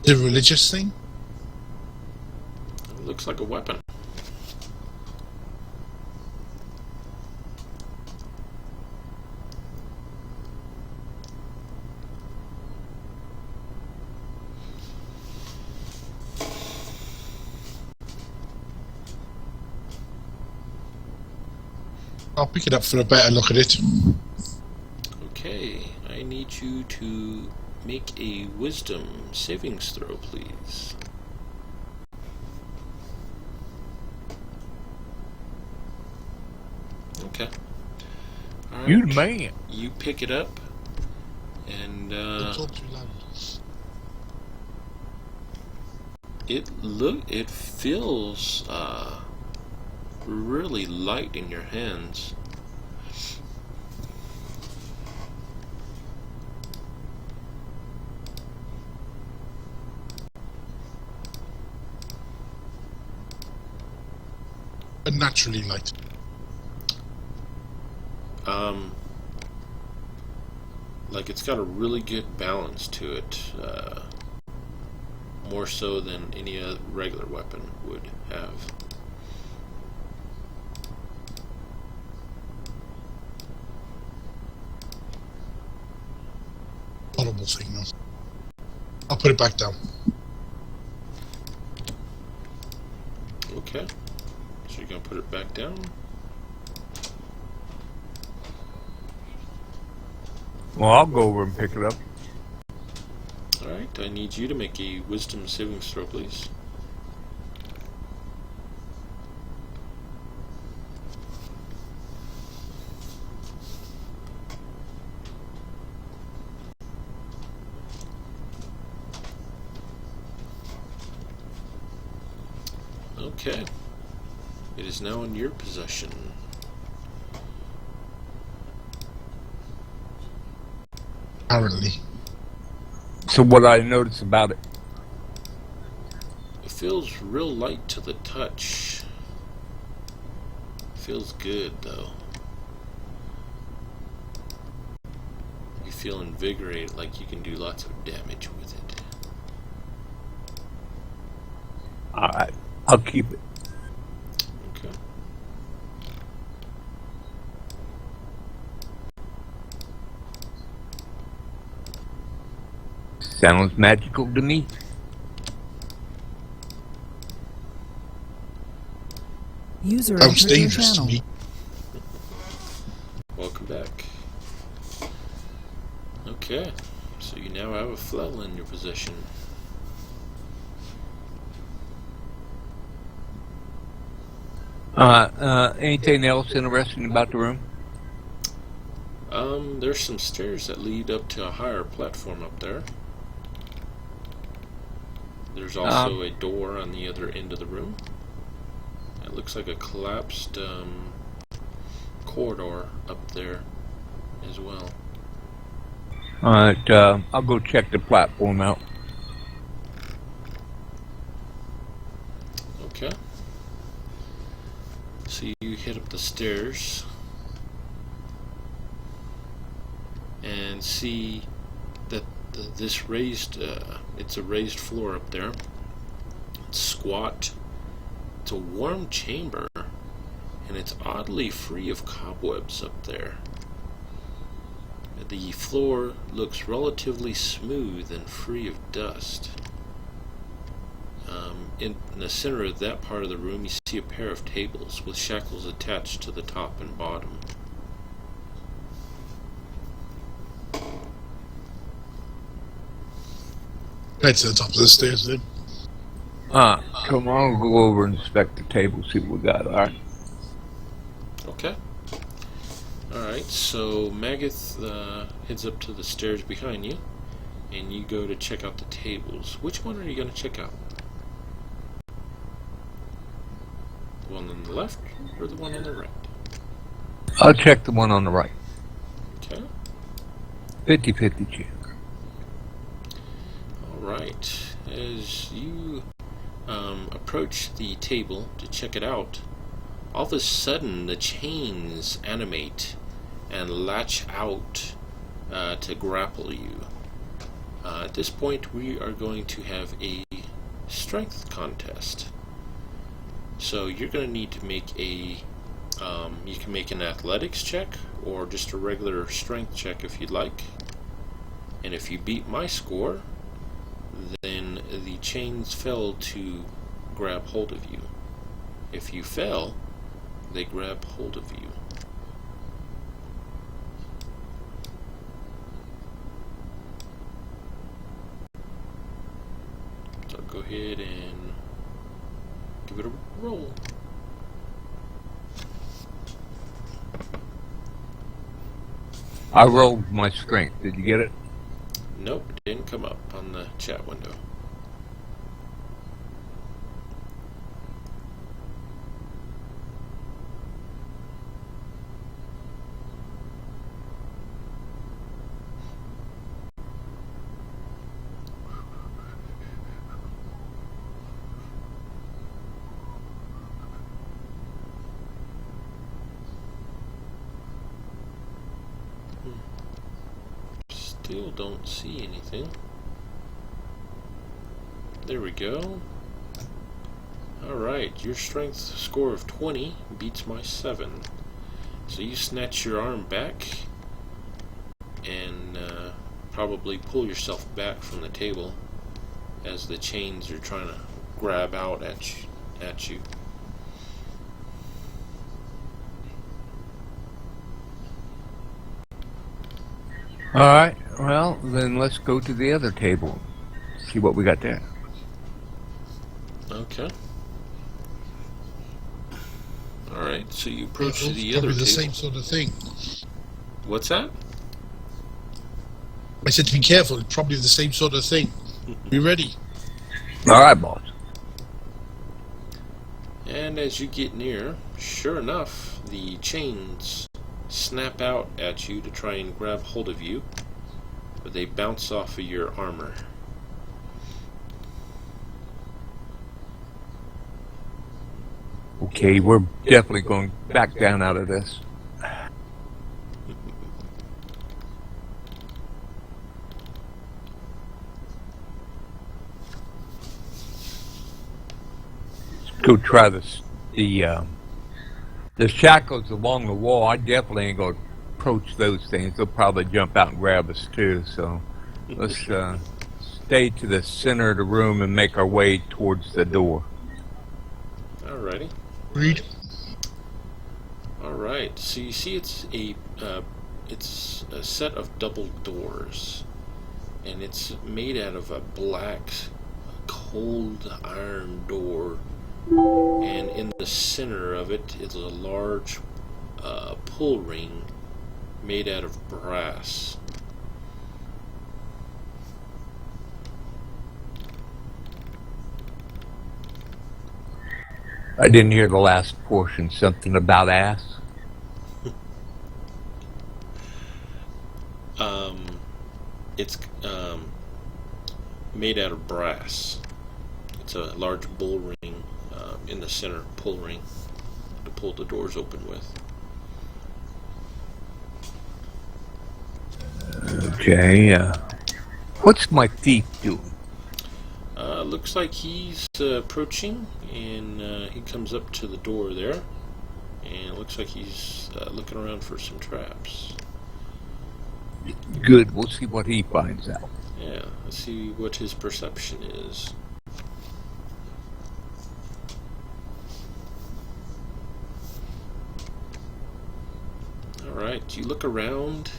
The religious thing? It looks like a weapon. I'll pick it up for a better look at it. Okay, I need you to make a wisdom savings throw, please. Okay. All right. You the man. You pick it up, and it feels really light in your hands. Naturally light. Like it's got a really good balance to it, more so than any other regular weapon would have. Horrible signal. I'll put it back down. Okay, so you're gonna put it back down. Well, I'll go over and pick it up. Alright, I need you to make a wisdom savings throw, please. Okay. It is now in your possession. Apparently. So what I notice about it? It feels real light to the touch. Feels good though. You feel invigorated, like you can do lots of damage with it. Alright, I'll keep it. Okay. Sounds magical to me. User Sounds entered your dangerous to channel. me. Welcome back. Okay, so you now have a flail in your possession. Anything else interesting about the room? There's some stairs that lead up to a higher platform up there. There's also a door on the other end of the room. It looks like a collapsed corridor up there as well. Alright, I'll go check the platform out. Okay. So you head up the stairs and see that this raised, it's a raised floor up there. It's squat. It's a warm chamber, and it's oddly free of cobwebs up there. The floor looks relatively smooth and free of dust. In the center of that part of the room, you see a pair of tables with shackles attached to the top and bottom. Head to the top of the stairs then. Come on, I'll go over and inspect the table, see what we got, alright? Okay. Alright, so Magath heads up to the stairs behind you, and you go to check out the tables. Which one are you going to check out? The one on the left or the one on the right? I'll check the one on the right. Okay. 50-50 chance. Alright. As you approach the table to check it out, all of a sudden the chains animate and latch out to grapple you. At this point, we are going to have a strength contest. So you're going to need to make a, you can make an athletics check or just a regular strength check if you'd like. And if you beat my score, then the chains fail to grab hold of you. If you fail, they grab hold of you. So go ahead and give it a roll. I rolled my strength. Did you get it? Nope, it didn't come up on the chat window. Still don't see anything. There we go. Alright, your strength score of 20 beats my 7. So you snatch your arm back and probably pull yourself back from the table as the chains are trying to grab out at you. Alright, well, then let's go to the other table. See what we got there. Okay. Alright, so you approach It's the probably other the table. same sort of thing. What's that? I said to be careful, it's probably the same sort of thing. Be ready. Alright, boss. And as you get near, sure enough, the chains snap out at you to try and grab hold of you, but they bounce off of your armor. Okay, we're definitely going back down out of this. Let's go try this. The shackles along the wall. I definitely ain't gonna approach those things. They'll probably jump out and grab us too. So let's stay to the center of the room and make our way towards the door. Alrighty. Read. Alright, so you see it's a set of double doors, and it's made out of a black, cold iron door, and in the center of it is a large pull ring made out of brass. I didn't hear the last portion. Something about ass. It's made out of brass. It's a large bull ring in the center, pull ring, to pull the doors open with. Okay. What's my thief doing? Looks like he's approaching, and he comes up to the door there, and it looks like he's looking around for some traps. Good. We'll see what he finds out. Yeah, let's see what his perception is. Alright, you look around,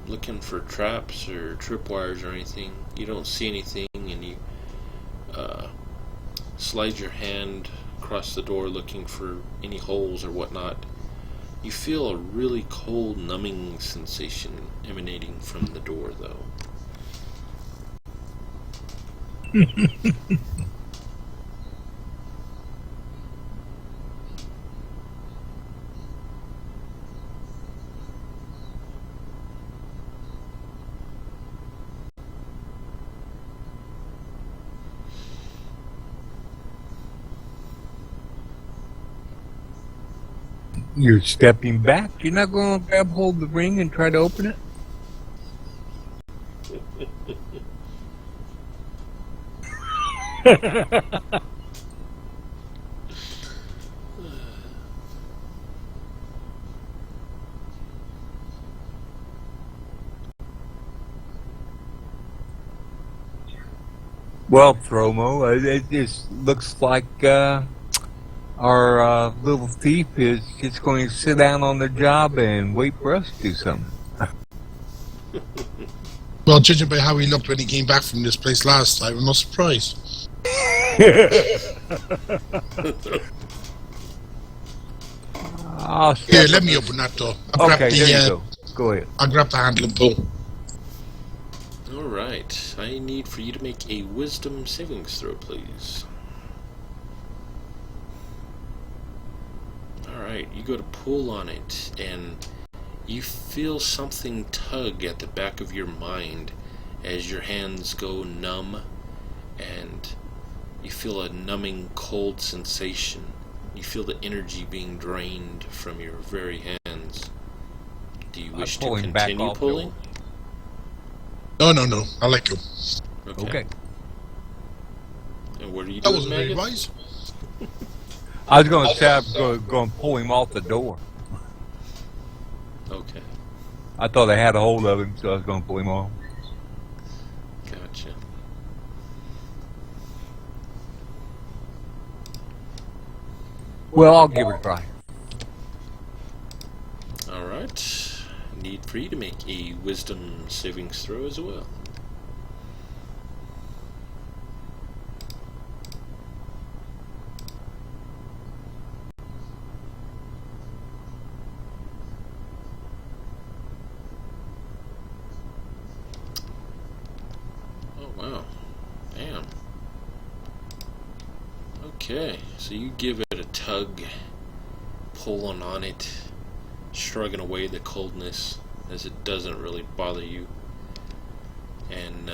looking for traps or tripwires or anything. You don't see anything, and you slide your hand across the door looking for any holes or whatnot. You feel a really cold, numbing sensation emanating from the door, though. You're stepping back. You're not going to grab hold of the ring and try to open it? Well, Thromo, it just looks like our little thief is just going to sit down on the job and wait for us to do something. Well, judging by how he looked when he came back from this place last time, I'm not surprised. Here, let me open that door. I'll grab Okay, the, there you go. Go ahead. I'll grab the handle and pull. Alright, I need for you to make a wisdom savings throw, please. Alright, you go to pull on it, and you feel something tug at the back of your mind as your hands go numb, and you feel a numbing cold sensation. You feel the energy being drained from your very hands. Do you wish to continue pulling? No. I'll let go. Okay. And what are you That doing, wasn't very Maggot? wise. I was going to say I was going to pull him off the door. Okay, I thought I had a hold of him, so I was going to pull him off. gotcha. Well, I'll give it a try. Alright. Need for you to make a wisdom savings throw as well. Oh wow. Damn. Okay, so you give it a tug, pulling on it, shrugging away the coldness as it doesn't really bother you. And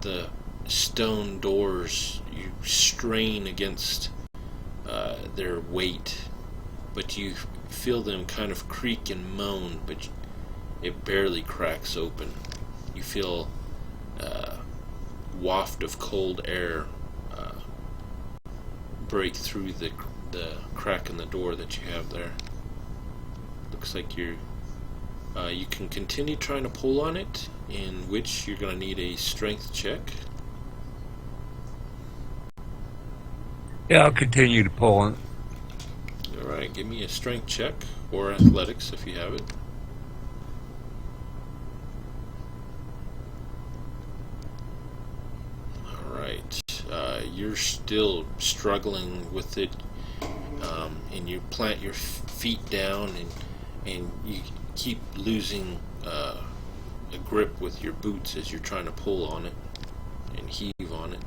the stone doors, you strain against their weight, but you feel them kind of creak and moan, but it barely cracks open. You feel waft of cold air break through the crack in the door that you have there. Looks like you can continue trying to pull on it, in which you're going to need a strength check. Yeah, I'll continue to pull on it. Alright, give me a strength check, or athletics if you have it. Alright, you're still struggling with it, and you plant your feet down, and you keep losing a grip with your boots as you're trying to pull on it and heave on it.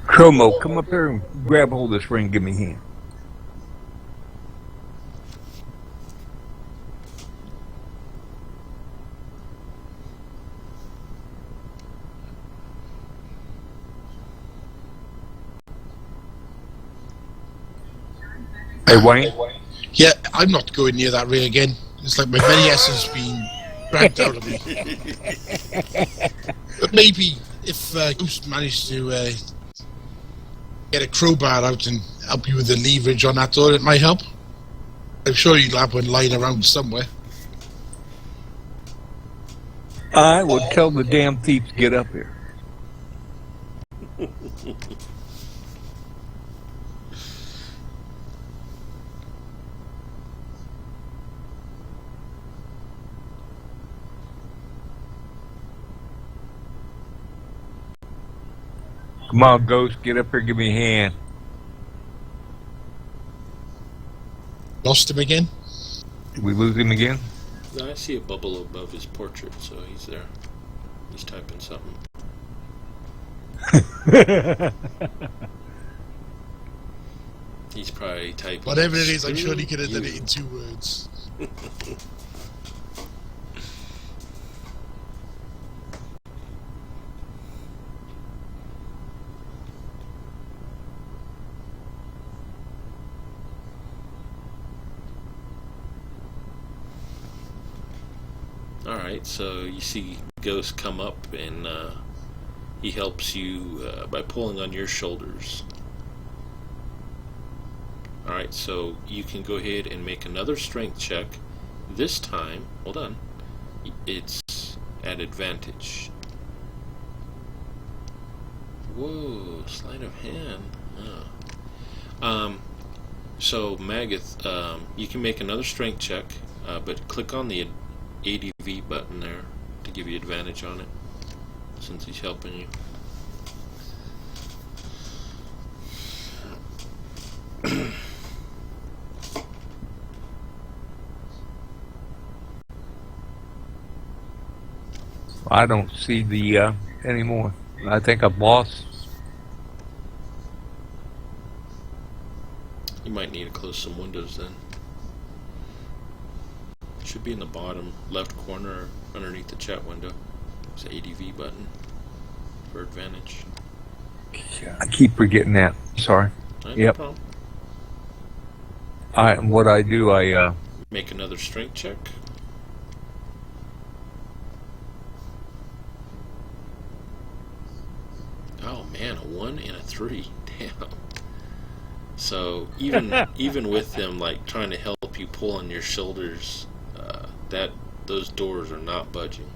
Chromo, come up here and grab hold of this ring and give me a hand. Hey, Wayne? Yeah, I'm not going near that ring again. It's like my very essence being dragged out of me. But maybe if Goose managed to get a crowbar out and help you with the leverage on that door, it might help. I'm sure you'll have one lying around somewhere. I will tell the damn thief to get up here. Come on, Ghost, get up here, give me a hand. Lost him again? Did we lose him again? No, I see a bubble above his portrait, so he's there. He's typing something. He's probably typing. Whatever it is, I'm sure he could have done it in 2 words. Alright, so you see Ghost come up and he helps you by pulling on your shoulders. Alright, so you can go ahead and make another strength check. This time, hold on, it's at advantage. Whoa, sleight of hand. Oh. So Magath, you can make another strength check, but click on the ADV button there to give you advantage on it, since he's helping you. I don't see the anymore. I think I've lost. You might need to close some windows then. It should be in the bottom left corner underneath the chat window. It's the ADV button for advantage. I keep forgetting that. Sorry. No Yep. problem. What I do, I Make another strength check. Oh man, a 1 and a 3. Damn. So even with them like trying to help you pull on your shoulders, those doors are not budging.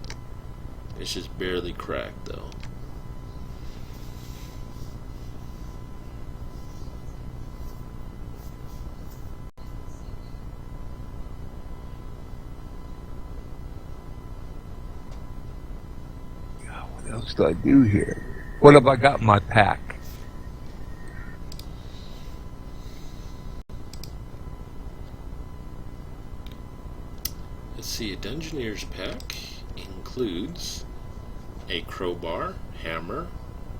It's just barely cracked though. what else do I do here? What have I got in my pack? Let's see, a Dungeoneer's pack includes a crowbar, hammer,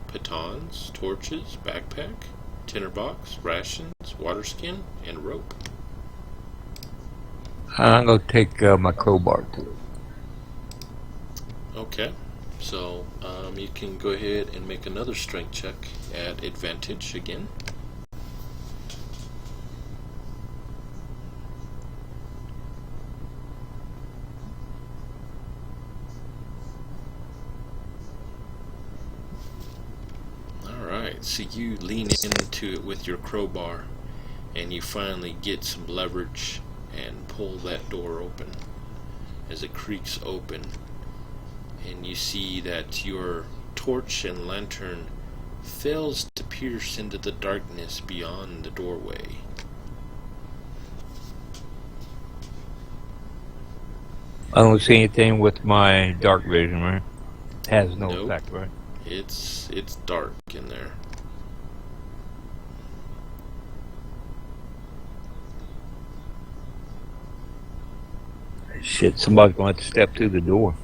pitons, torches, backpack, tinderbox, rations, water skin, and rope. I'm going to take my crowbar too. Okay, so you can go ahead and make another strength check at advantage again. Alright, so you lean into it with your crowbar and you finally get some leverage and pull that door open. As it creaks open, and you see that your torch and lantern fails to pierce into the darkness beyond the doorway. I don't see anything with my dark vision, right? Has no Nope. effect, right? It's dark in there. Shit, somebody's going to have to step through the door.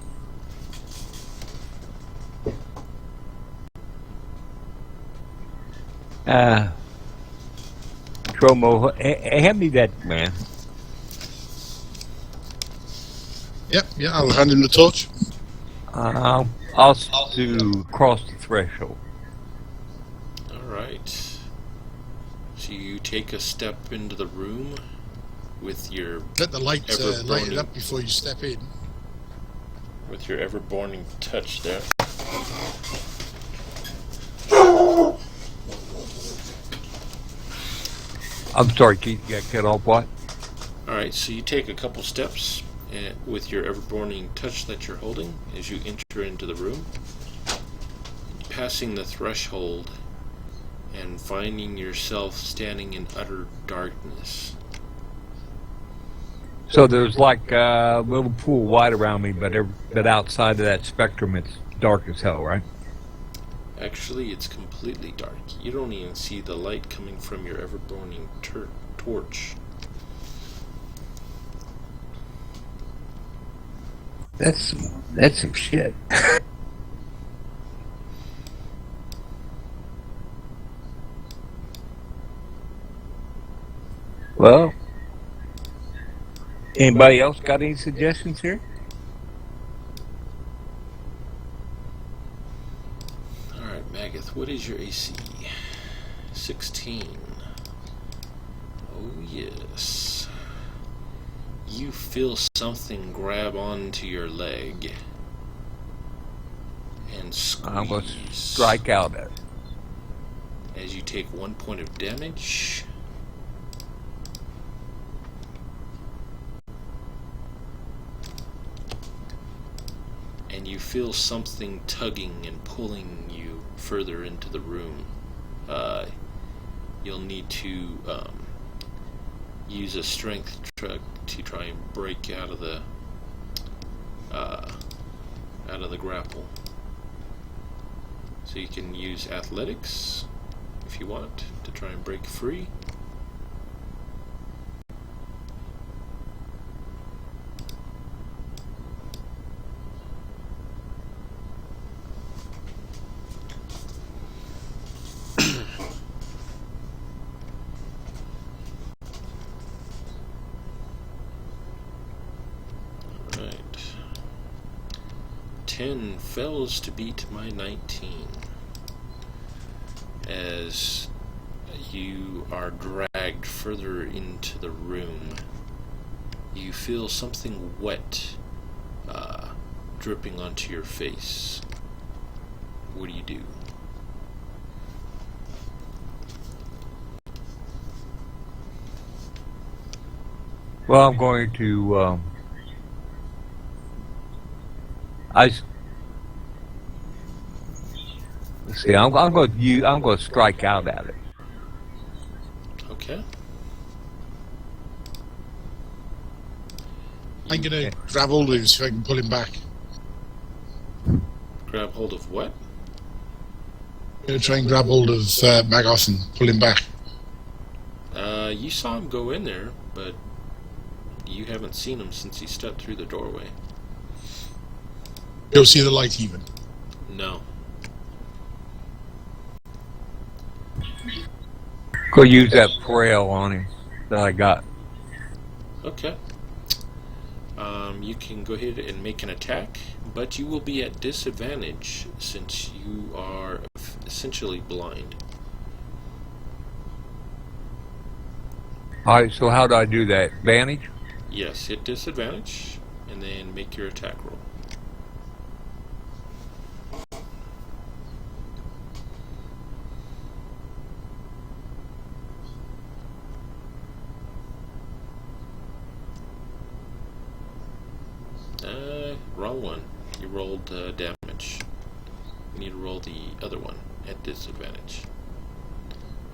Tromo, hand me that, man. Yep, yeah, I'll hand him the torch. I'll to cross the threshold. Alright. So you take a step into the room with your Let the light light it ever-burning- up before you step in. with your ever-burning touch there. I'm sorry, Keith, you got cut off what? Alright, so you take a couple steps with your ever-burning touch that you're holding as you enter into the room, passing the threshold and finding yourself standing in utter darkness. So there's like a little pool of light around me, but outside of that spectrum, it's dark as hell, right? Actually, it's completely dark. You don't even see the light coming from your ever-burning torch. That's some shit. Well, anybody else got any suggestions here? Alright, Magath, what is your AC? 16. Oh, yes. you feel something grab onto your leg and I'm going to squeeze strike out at it. as you take 1 point of damage. And you feel something tugging and pulling you further into the room. You'll need to use a strength check to try and break out of the grapple. So you can use athletics if you want to try and break free. Alright. 10 fails to beat my 19. As you are dragged further into the room, you feel something wet dripping onto your face. What do you do? Well, I'm going to. Let's see. I'm going to. I'm going to strike out at it. Okay. I'm going to grab hold of him so I can pull him back. Grab hold of what? I'm going to try and grab hold of Magos and pull him back. You saw him go in there, but you haven't seen him since he stepped through the doorway. You'll see the light even. No. Go use that frail on him that I got. Okay. You can go ahead and make an attack, but you will be at disadvantage since you are essentially blind. Alright, so how do I do that? Advantage? Yes, hit disadvantage, and then make your attack roll. Wrong one. You rolled damage. You need to roll the other one at disadvantage.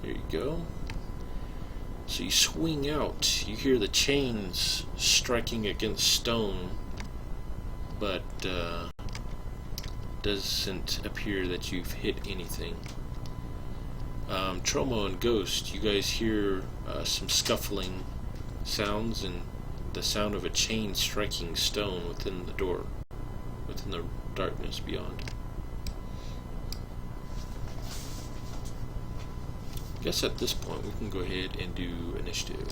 There you go. So you swing out. You hear the chains striking against stone, but doesn't appear that you've hit anything. Tromo and Ghost, you guys hear some scuffling sounds and the sound of a chain striking stone within the door, within the darkness beyond. I guess at this point we can go ahead and do initiative.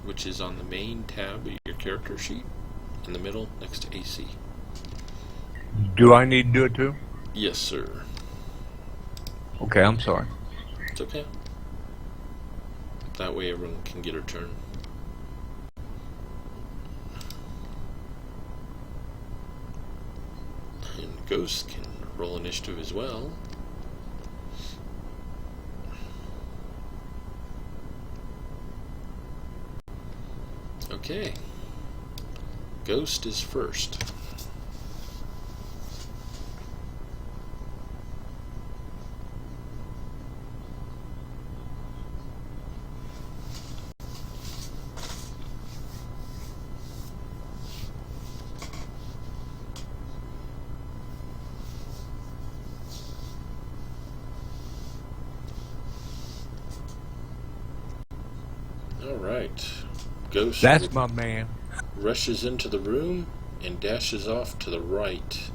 Which is on the main tab of your character sheet, in the middle, next to AC. Do I need to do it too? Yes, sir. Okay, I'm sorry. It's okay. That way everyone can get her turn. And Ghost can roll initiative as well. Okay. Ghost is first. Alright. Ghost That's my man. rushes into the room and dashes off to the right.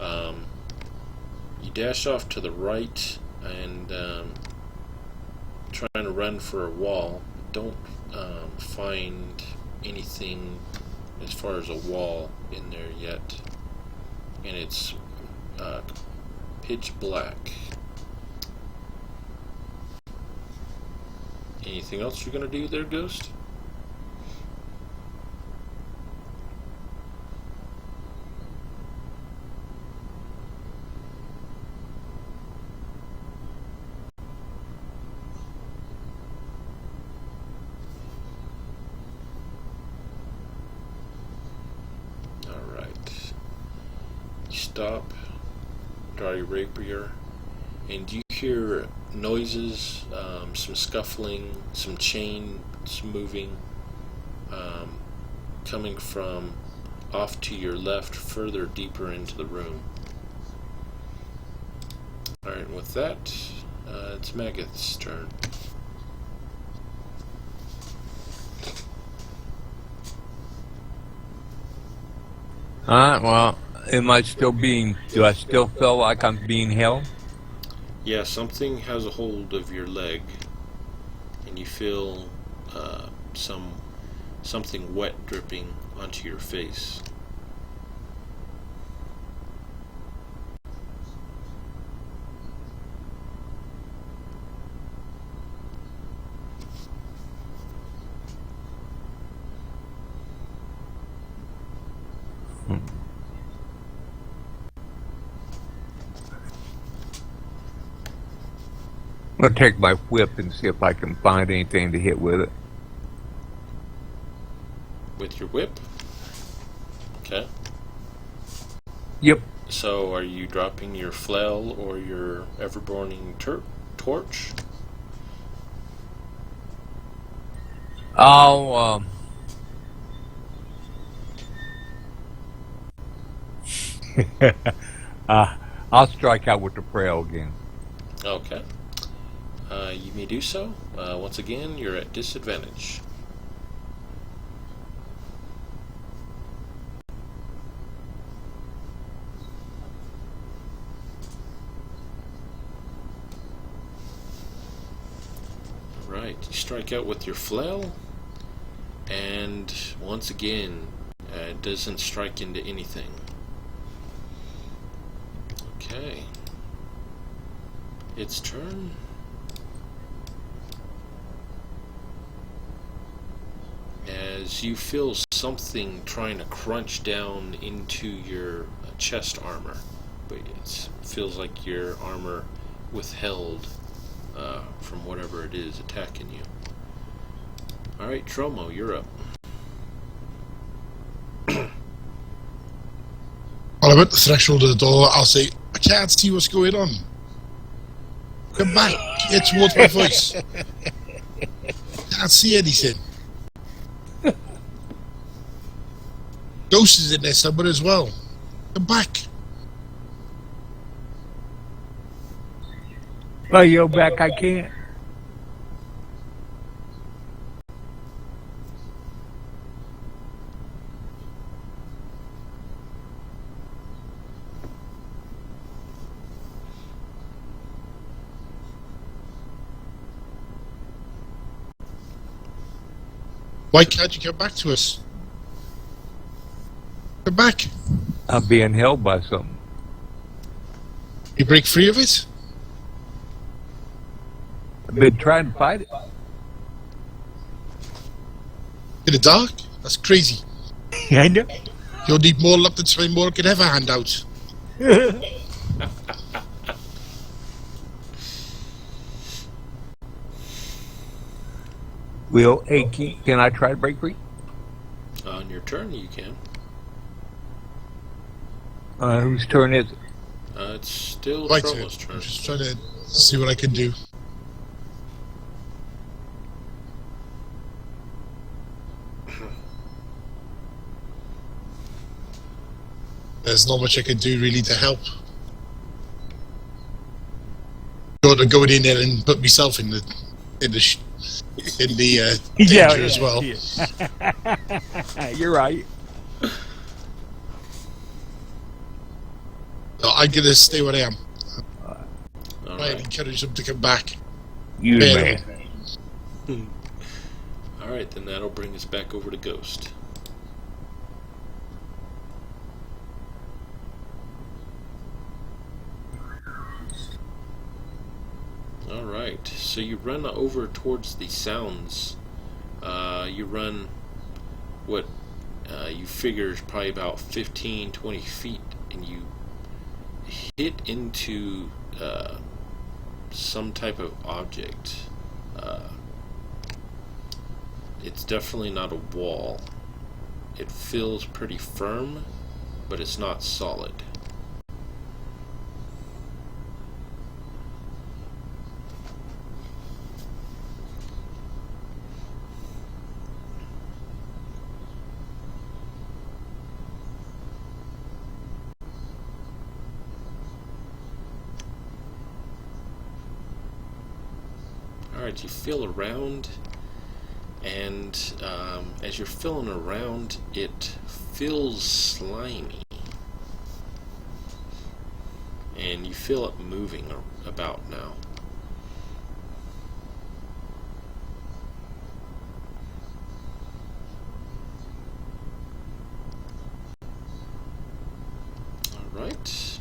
You dash off to the right, and trying to run for a wall. Don't find anything as far as a wall in there yet, and it's pitch black. Anything else you're gonna do there, Ghost? Stop, draw your rapier, and you hear noises, some scuffling, some chains moving, coming from off to your left, further deeper into the room. Alright, with that, it's Magath's turn. Well, do I still feel like I'm being held? Yeah, something has a hold of your leg, and you feel something wet dripping onto your face. I'll take my whip and see if I can find anything to hit with it. With your whip? Okay. Yep. So, are you dropping your flail or your ever-burning torch? I'll I'll strike out with the flail again. Okay. You may do so. Once again, you're at disadvantage. Alright, you strike out with your flail, and once again, it doesn't strike into anything. Okay. Its turn. As you feel something trying to crunch down into your chest armor, but it feels like your armor withheld from whatever it is attacking you. Alright, Tromo, you're up. While I'm at the threshold of the door, I'll say, I can't see what's going on. Come back, get towards my voice. Can't see anything. Ghost is in there somewhere as well. Come back. Oh, you're back, I can't. Why can't you come back to us? Come back. I'm being held by something. You break free of it? I've been trying to fight it. In the dark? That's crazy. I know. You'll need more luck than Swain could ever hand out. Will, hey, can I try to break free? On your turn, you can. Whose turn is it? It's still Right, Tromo's turn. I'm just trying to see what I can do. There's not much I can do really to help. Got to go in there and put myself in the danger as well. Yeah. You're right. So I'm gonna stay where I am. All Try and right. encourage them to come back. You the man. Alright, then that'll bring us back over to Ghost. Alright, so you run over towards the sounds. You run what you figure is probably about 15-20 feet, and you hit into some type of object. It's definitely not a wall. It feels pretty firm, but it's not solid. Alright, you feel around, and as you're feeling around, it feels slimy. And you feel it moving about now. Alright.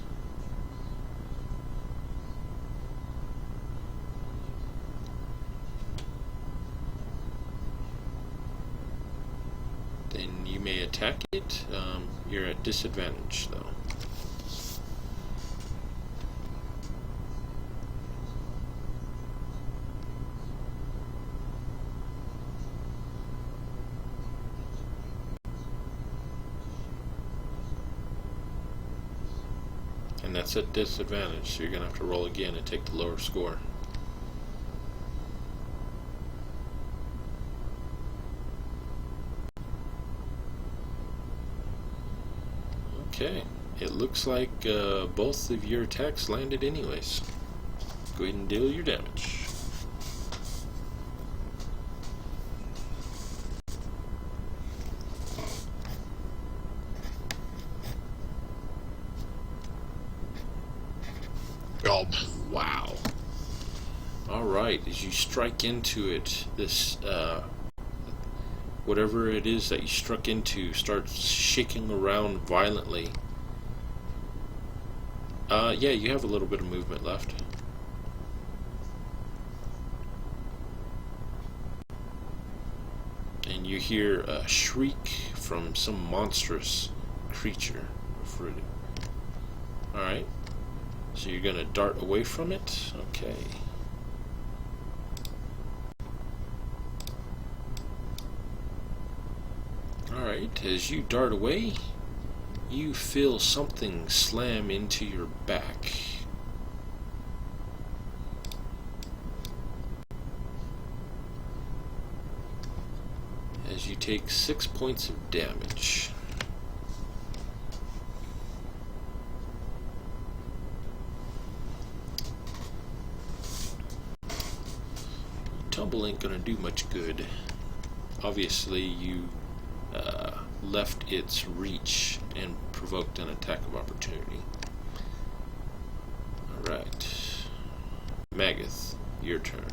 Then you may attack it. You're at disadvantage, though. And that's at disadvantage, so you're going to have to roll again and take the lower score. Okay, it looks like both of your attacks landed anyways. Go ahead and deal your damage. Job. Wow. Alright, as you strike into it, this whatever it is that you struck into starts shaking around violently. Yeah, you have a little bit of movement left. And you hear a shriek from some monstrous creature. Alright. So you're gonna dart away from it? Okay. Alright, as you dart away, you feel something slam into your back. As you take 6 points of damage. Tumble ain't gonna do much good. Obviously, you left its reach and provoked an attack of opportunity. Alright. Magath, your turn.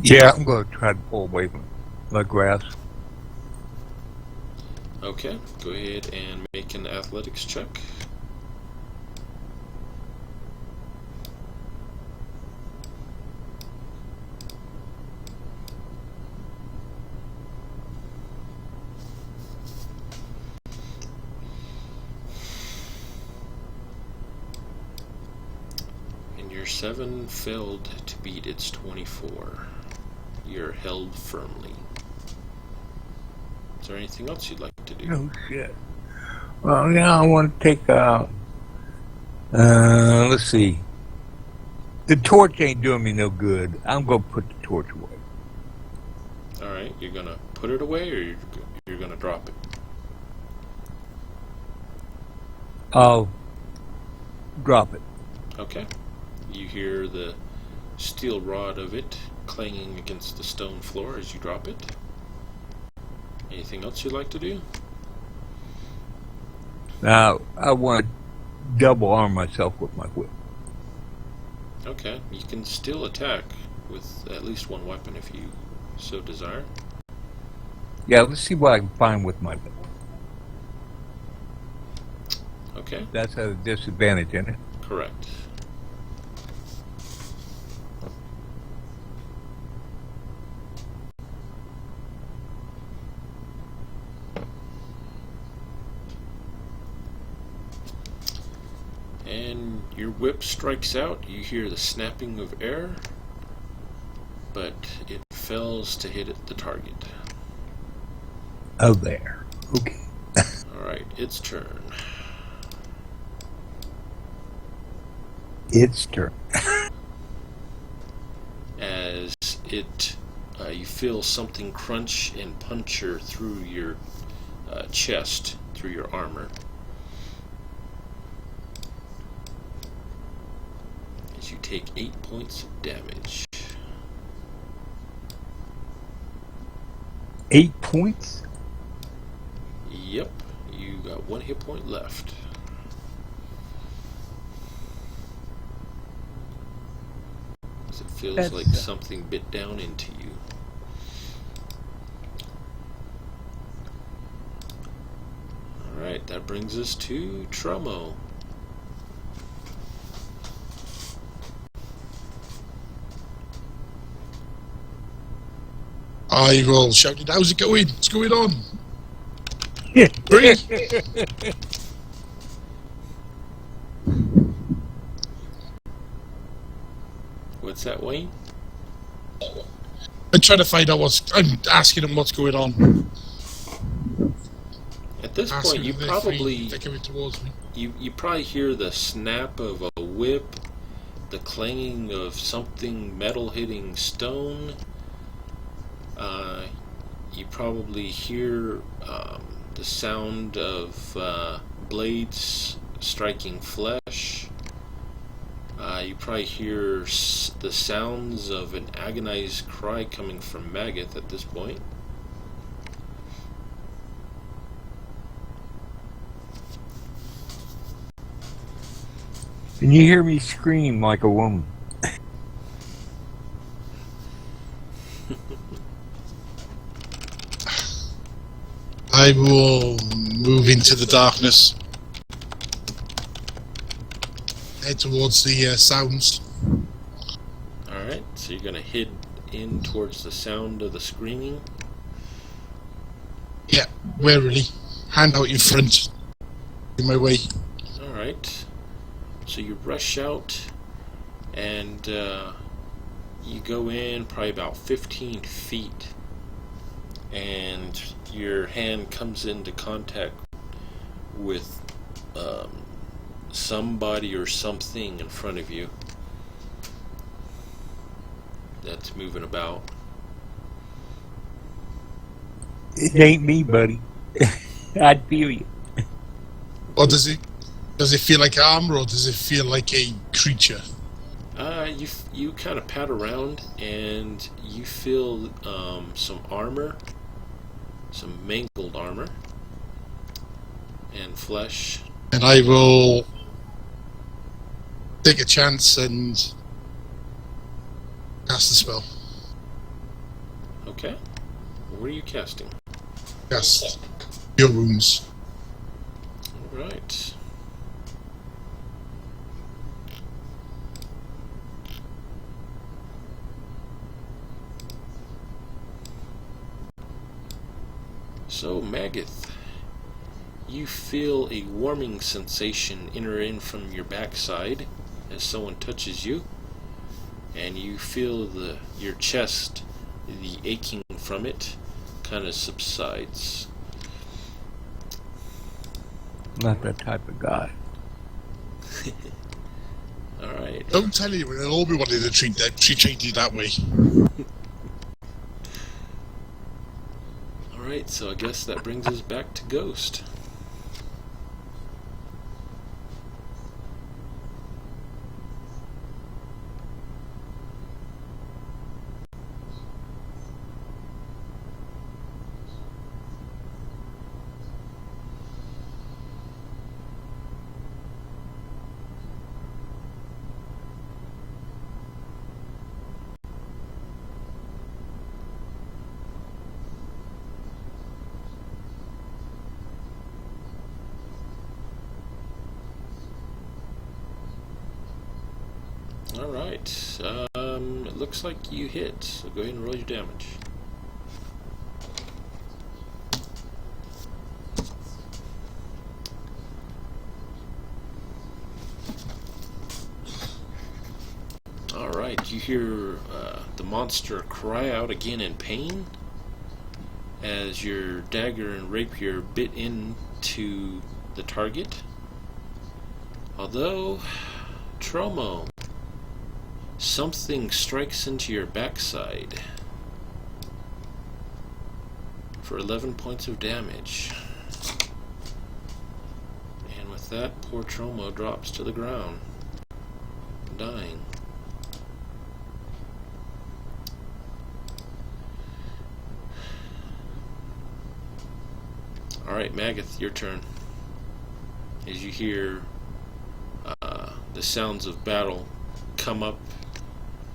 Yeah, I'm going to try to pull away from my grass. Okay, go ahead and make an athletics check. Your 7 failed to beat its 24. You're held firmly. Is there anything else you'd like to do? Oh, shit. Well, yeah, I want to take, let's see. The torch ain't doing me no good. I'm going to put the torch away. Alright, you're going to put it away, or you're going to drop it? I'll drop it. Okay. You hear the steel rod of it clanging against the stone floor as you drop it. Anything else you'd like to do? Now, I want to double arm myself with my whip. Okay, you can still attack with at least one weapon if you so desire. Yeah, let's see what I can find with my whip. Okay, That's at a disadvantage, isn't it? correct. And your whip strikes out. You hear the snapping of air, but it fails to hit the target. Oh, there. Okay. Alright, its turn. Its turn. As it, you feel something crunch and puncture through your chest, through your armor. As you take 8 points of damage. 8 points? Yep, you got 1 hit point left. As it feels That's like something bit down into you. Alright, that brings us to Trummo. I will shout it. How's it going? What's going on? Hurry! What's that, Wayne? I'm trying to find out I'm asking him what's going on. At this Asking point, you if they're probably free, they're coming towards me. you probably hear the snap of a whip, the clanging of something metal hitting stone. You probably hear the sound of blades striking flesh. You probably hear the sounds of an agonized cry coming from Magath at this point. And you hear me scream like a woman. I will move into the darkness. Head towards the sounds. Alright, so you're going to head in towards the sound of the screaming. Yeah, warily. Hand out in front. In my way. Alright, so you rush out and you go in probably about 15 feet and your hand comes into contact with somebody or something in front of you that's moving about. It ain't me, buddy. I'd feel you. Or does it feel like armor, or does it feel like a creature? You kind of pat around and you feel some armor, some mangled armor and flesh. And I will take a chance and cast the spell. Okay. What are you casting? Cast Cure Wounds. Alright. So, Magath, you feel a warming sensation enter in from your backside as someone touches you, and you feel your chest, the aching from it, kind of subsides. Not that type of guy. Alright. Don't tell anyone, they'll all be wanting to treat you that way. Alright, so I guess that brings us back to Ghost. Alright. It looks like you hit, so go ahead and roll your damage. Alright, you hear the monster cry out again in pain as your dagger and rapier bit into the target. Although, Tromo, something strikes into your backside for 11 points of damage. And with that, poor Tromo drops to the ground, dying. Alright, Magath, your turn. As you hear the sounds of battle come up,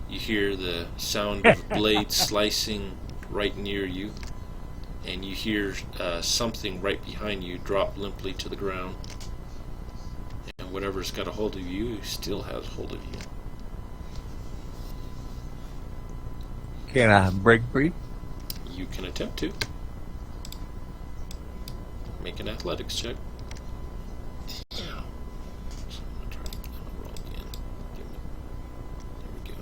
you hear the sound of blades slicing right near you, and you hear something right behind you drop limply to the ground. And whatever's got a hold of you still has hold of you. Can I break free? You can attempt to. Make an athletics check. Yeah. So I'm gonna roll again. There we go.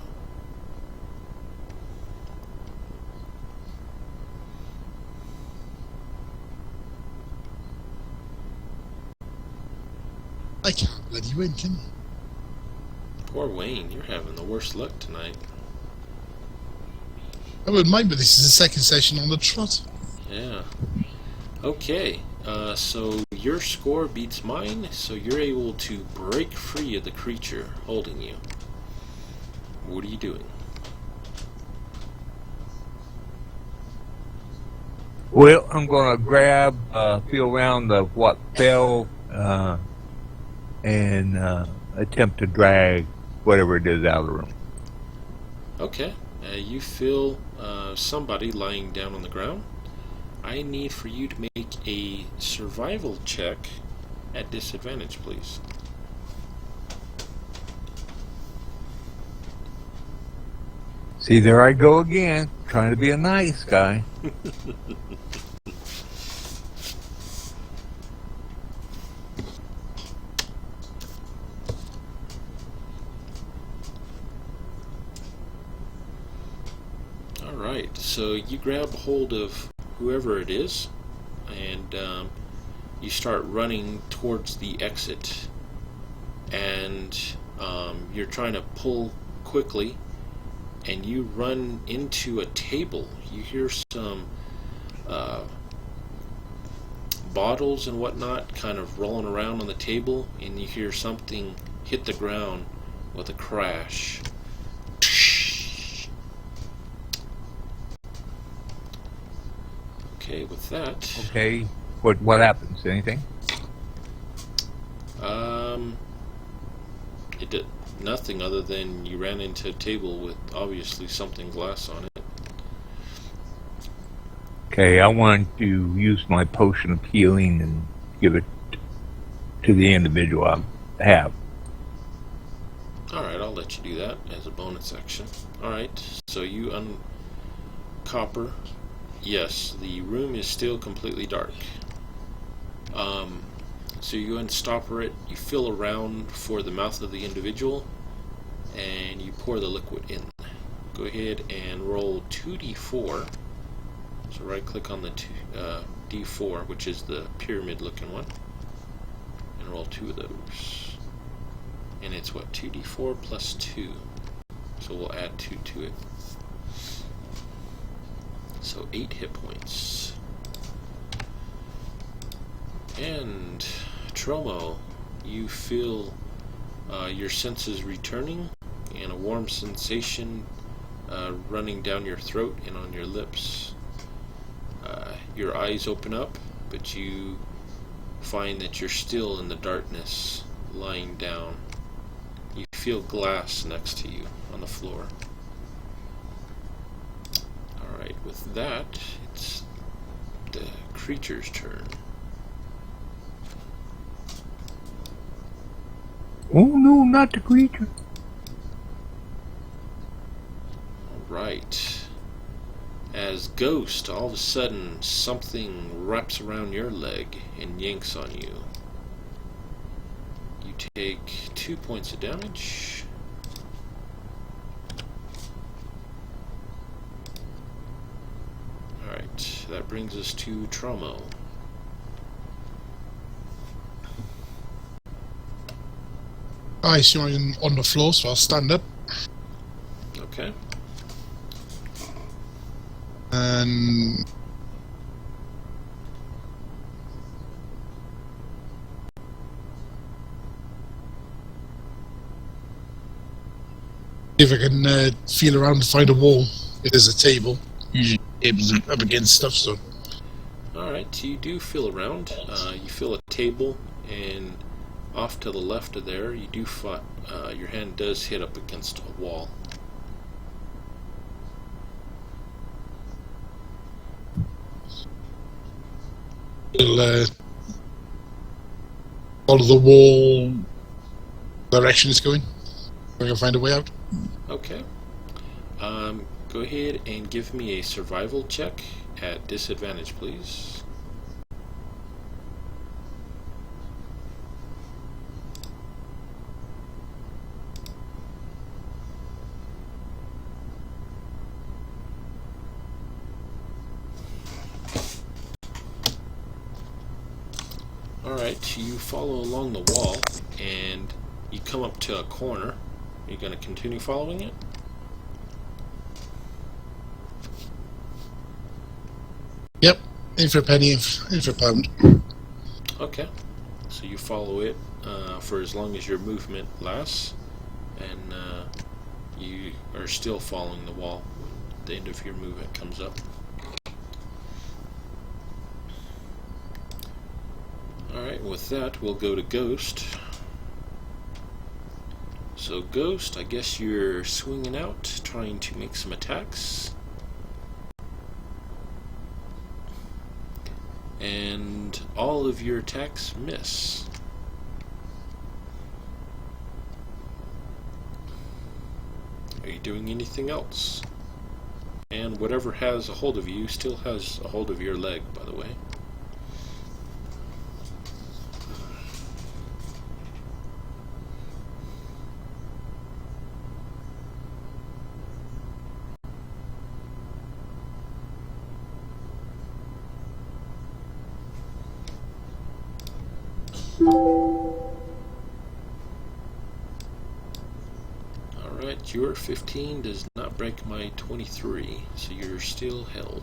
I can't bloody win, can you? Poor Wayne, you're having the worst luck tonight. I wouldn't mind, but this is the second session on the trot. Yeah. Okay. So your score beats mine, so you're able to break free of the creature holding you. What are you doing? Well, I'm going to grab, feel around the what fell, and attempt to drag whatever it is out of the room. Okay. You feel somebody lying down on the ground. I need for you to make a survival check at disadvantage, please. See, there I go again, trying to be a nice guy. Alright, so you grab hold of whoever it is, and you start running towards the exit, and you're trying to pull quickly, and you run into a table. You hear some bottles and whatnot kind of rolling around on the table, and you hear something hit the ground with a crash. Okay, with that. Okay, what happens? Anything? It did nothing other than you ran into a table with obviously something glass on it. Okay, I want to use my potion of healing and give it to the individual I have. Alright, I'll let you do that as a bonus action. Alright, so you uncopper. Yes, the room is still completely dark. So you unstopper it, you feel around for the mouth of the individual, and you pour the liquid in. Go ahead and roll 2d4. So right click on the d4, which is the pyramid looking one, and roll 2 of those. And it's what, 2d4 plus 2. So we'll add 2 to it. So 8 hit points. And Tromo, you feel your senses returning and a warm sensation running down your throat and on your lips. Your eyes open up, but you find that you're still in the darkness, lying down. You feel glass next to you on the floor. Alright, with that, it's the creature's turn. Oh no, not the creature. Alright. As Ghost, all of a sudden, something wraps around your leg and yanks on you. You take 2 points of damage. Alright, that brings us to Tromo. I see I'm on the floor, so I'll stand up. Okay. And if I can feel around to find a wall. If there's a table, usually tables are up against stuff, so. Alright, you do feel around. You feel a table, and off to the left of there, you do your hand does hit up against a wall. It'll follow the wall direction it's going. I can find a way out. Okay. Go ahead and give me a survival check at disadvantage, please. Alright, you follow along the wall and you come up to a corner. Are you going to continue following it? Yep, in for a penny, in for a pound. Okay, so you follow it for as long as your movement lasts, and you are still following the wall when the end of your movement comes up. Alright, with that, we'll go to Ghost. So Ghost, I guess you're swinging out, trying to make some attacks. And all of your attacks miss. Are you doing anything else? And whatever has a hold of you still has a hold of your leg, by the way. Alright, your 15 does not break my 23, so you're still held.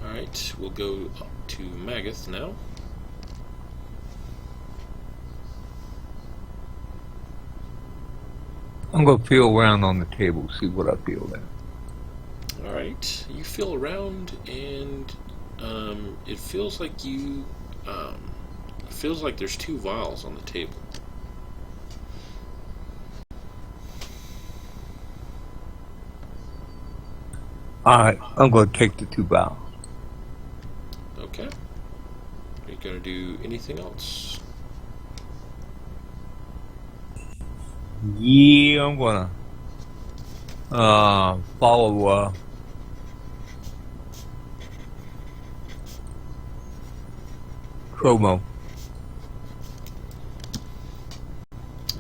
Alright, we'll go to Magath now. I'm going to feel around on the table, see what I feel there. Alright, you feel around and it feels like there's 2 vials on the table. Alright, I'm going to take the 2 vials. Okay. Are you going to do anything else? Yeah, I'm going to follow Chromo.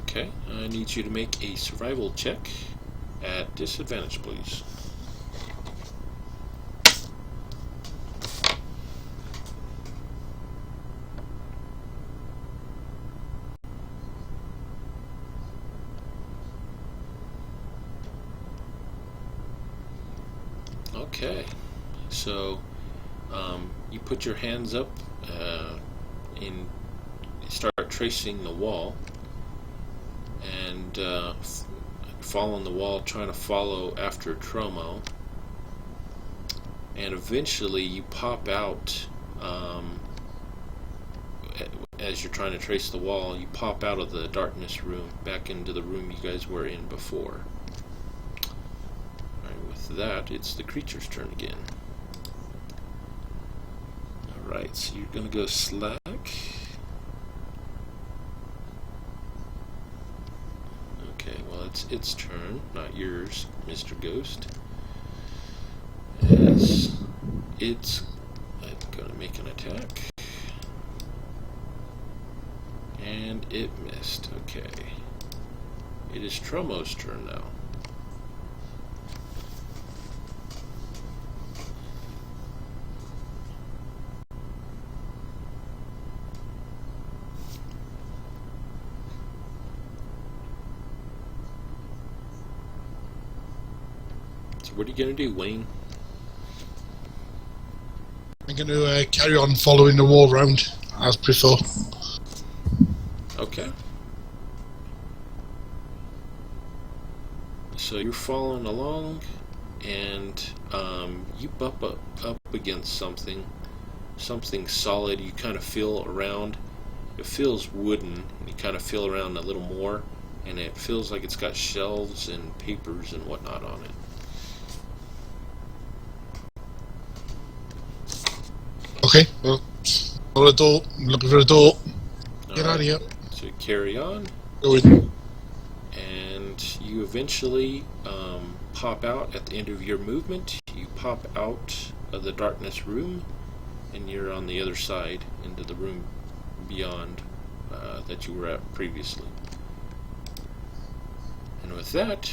Okay, I need you to make a survival check at disadvantage, please. Okay, so you put your hands up and start tracing the wall, and following the wall, trying to follow after Tromo, and eventually you pop out. As you're trying to trace the wall, you pop out of the darkness room back into the room you guys were in before. With that, it's the creature's turn again. Alright, so you're going to go Slack. Okay, well, it's its turn, not yours, Mr. Ghost. As it's going to make an attack. And it missed. Okay. It is Tromo's turn now. So what are you going to do, Wayne? I'm going to carry on following the wall round as before. Okay. So you're following along, and you bump up against something solid. You kind of feel around. It feels wooden, and you kind of feel around a little more, and it feels like it's got shelves and papers and whatnot on it. Okay, well, follow the door. I'm looking for a door. Get out of here. So you carry on, Go in. and you eventually pop out at the end of your movement. You pop out of the darkness room, and you're on the other side into the room beyond that you were at previously. And with that,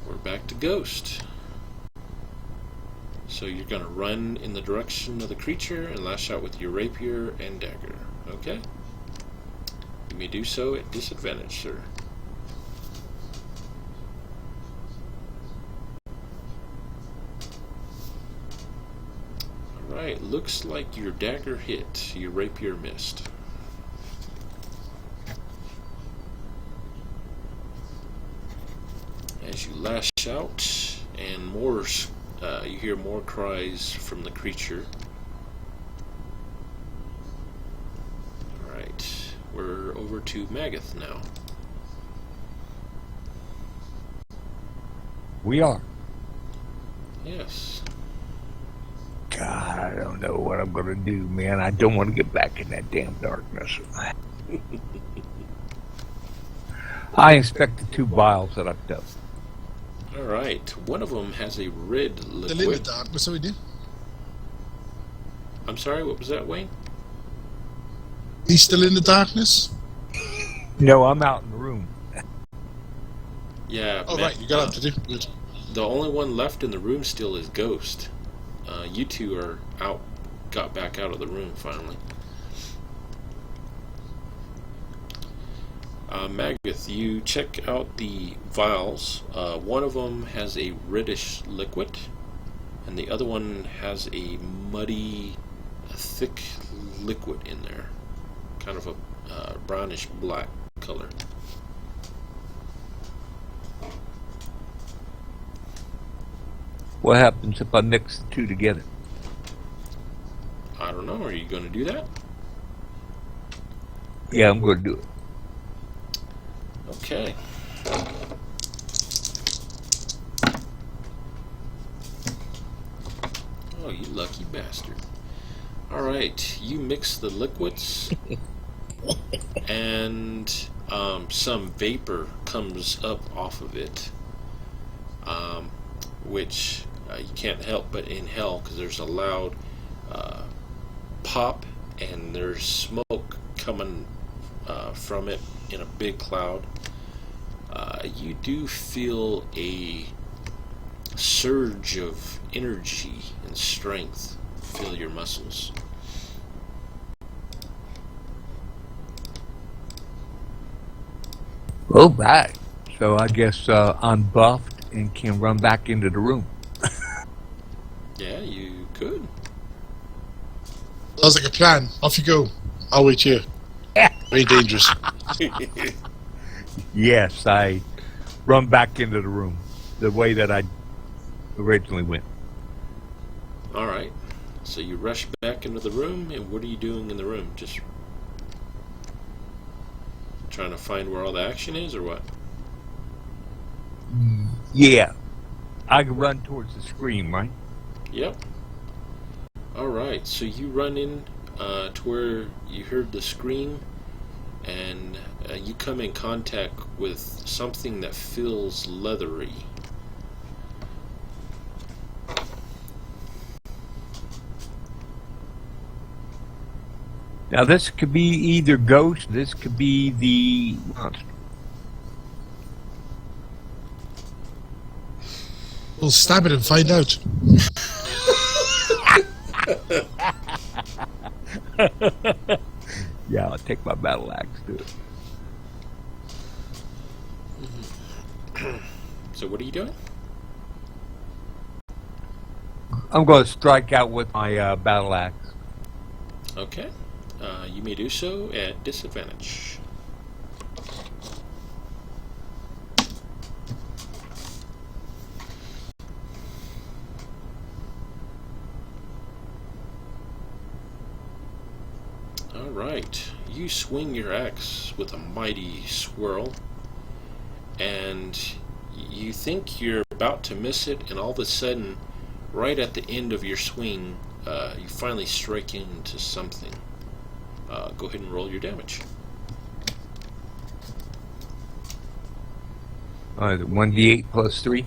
we're back to Ghost. So you're going to run in the direction of the creature and lash out with your rapier and dagger. Okay? You may do so at disadvantage, sir. Alright, looks like your dagger hit. Your rapier missed. As you lash out, and more, you hear more cries from the creature. Alright, we're over to Magath now. We are. Yes. God, I don't know what I'm going to do, man. I don't want to get back in that damn darkness. I inspect the 2 vials that I've done. Alright, one of them has a red Still in the liquid. darkness, so we do. I'm sorry, what was that, Wayne? He's still in the darkness? No, I'm out in the room. Yeah. Oh, right, you got up to do. Good. The only one left in the room still is Ghost. You two are out, got back out of the room finally. Magath, you check out the vials. One of them has a reddish liquid, and the other one has a muddy, thick liquid in there. Kind of a brownish black color. What happens if I mix the 2 together? I don't know, are you going to do that? Yeah, I'm going to do it. Okay. Oh, you lucky bastard. Alright, you mix the liquids, and some vapor comes up off of it, which you can't help but inhale because there's a loud pop, and there's smoke coming from it in a big cloud. You do feel a surge of energy and strength fill your muscles. Oh, right. So I guess I'm buffed and can run back into the room. Yeah, you could. Sounds like a plan. Off you go. I'll wait here. Very dangerous. Yes, I run back into the room the way that I originally went. Alright, so you rush back into the room, and what are you doing in the room? Just trying to find where all the action is, or what? Yeah. I can run towards the screen, right? Yep. Alright, so you run in to where you heard the scream, and you come in contact with something that feels leathery. Now this could be either ghost. This could be the monster. We'll stab it and find out. Yeah, I'll take my battle axe to it. So what are you doing? I'm going to strike out with my battle axe. Okay. You may do so at disadvantage. Alright. You swing your axe with a mighty swirl, and you think you're about to miss it, and all of a sudden, right at the end of your swing, you finally strike into something. Go ahead and roll your damage. 1d8 plus 3.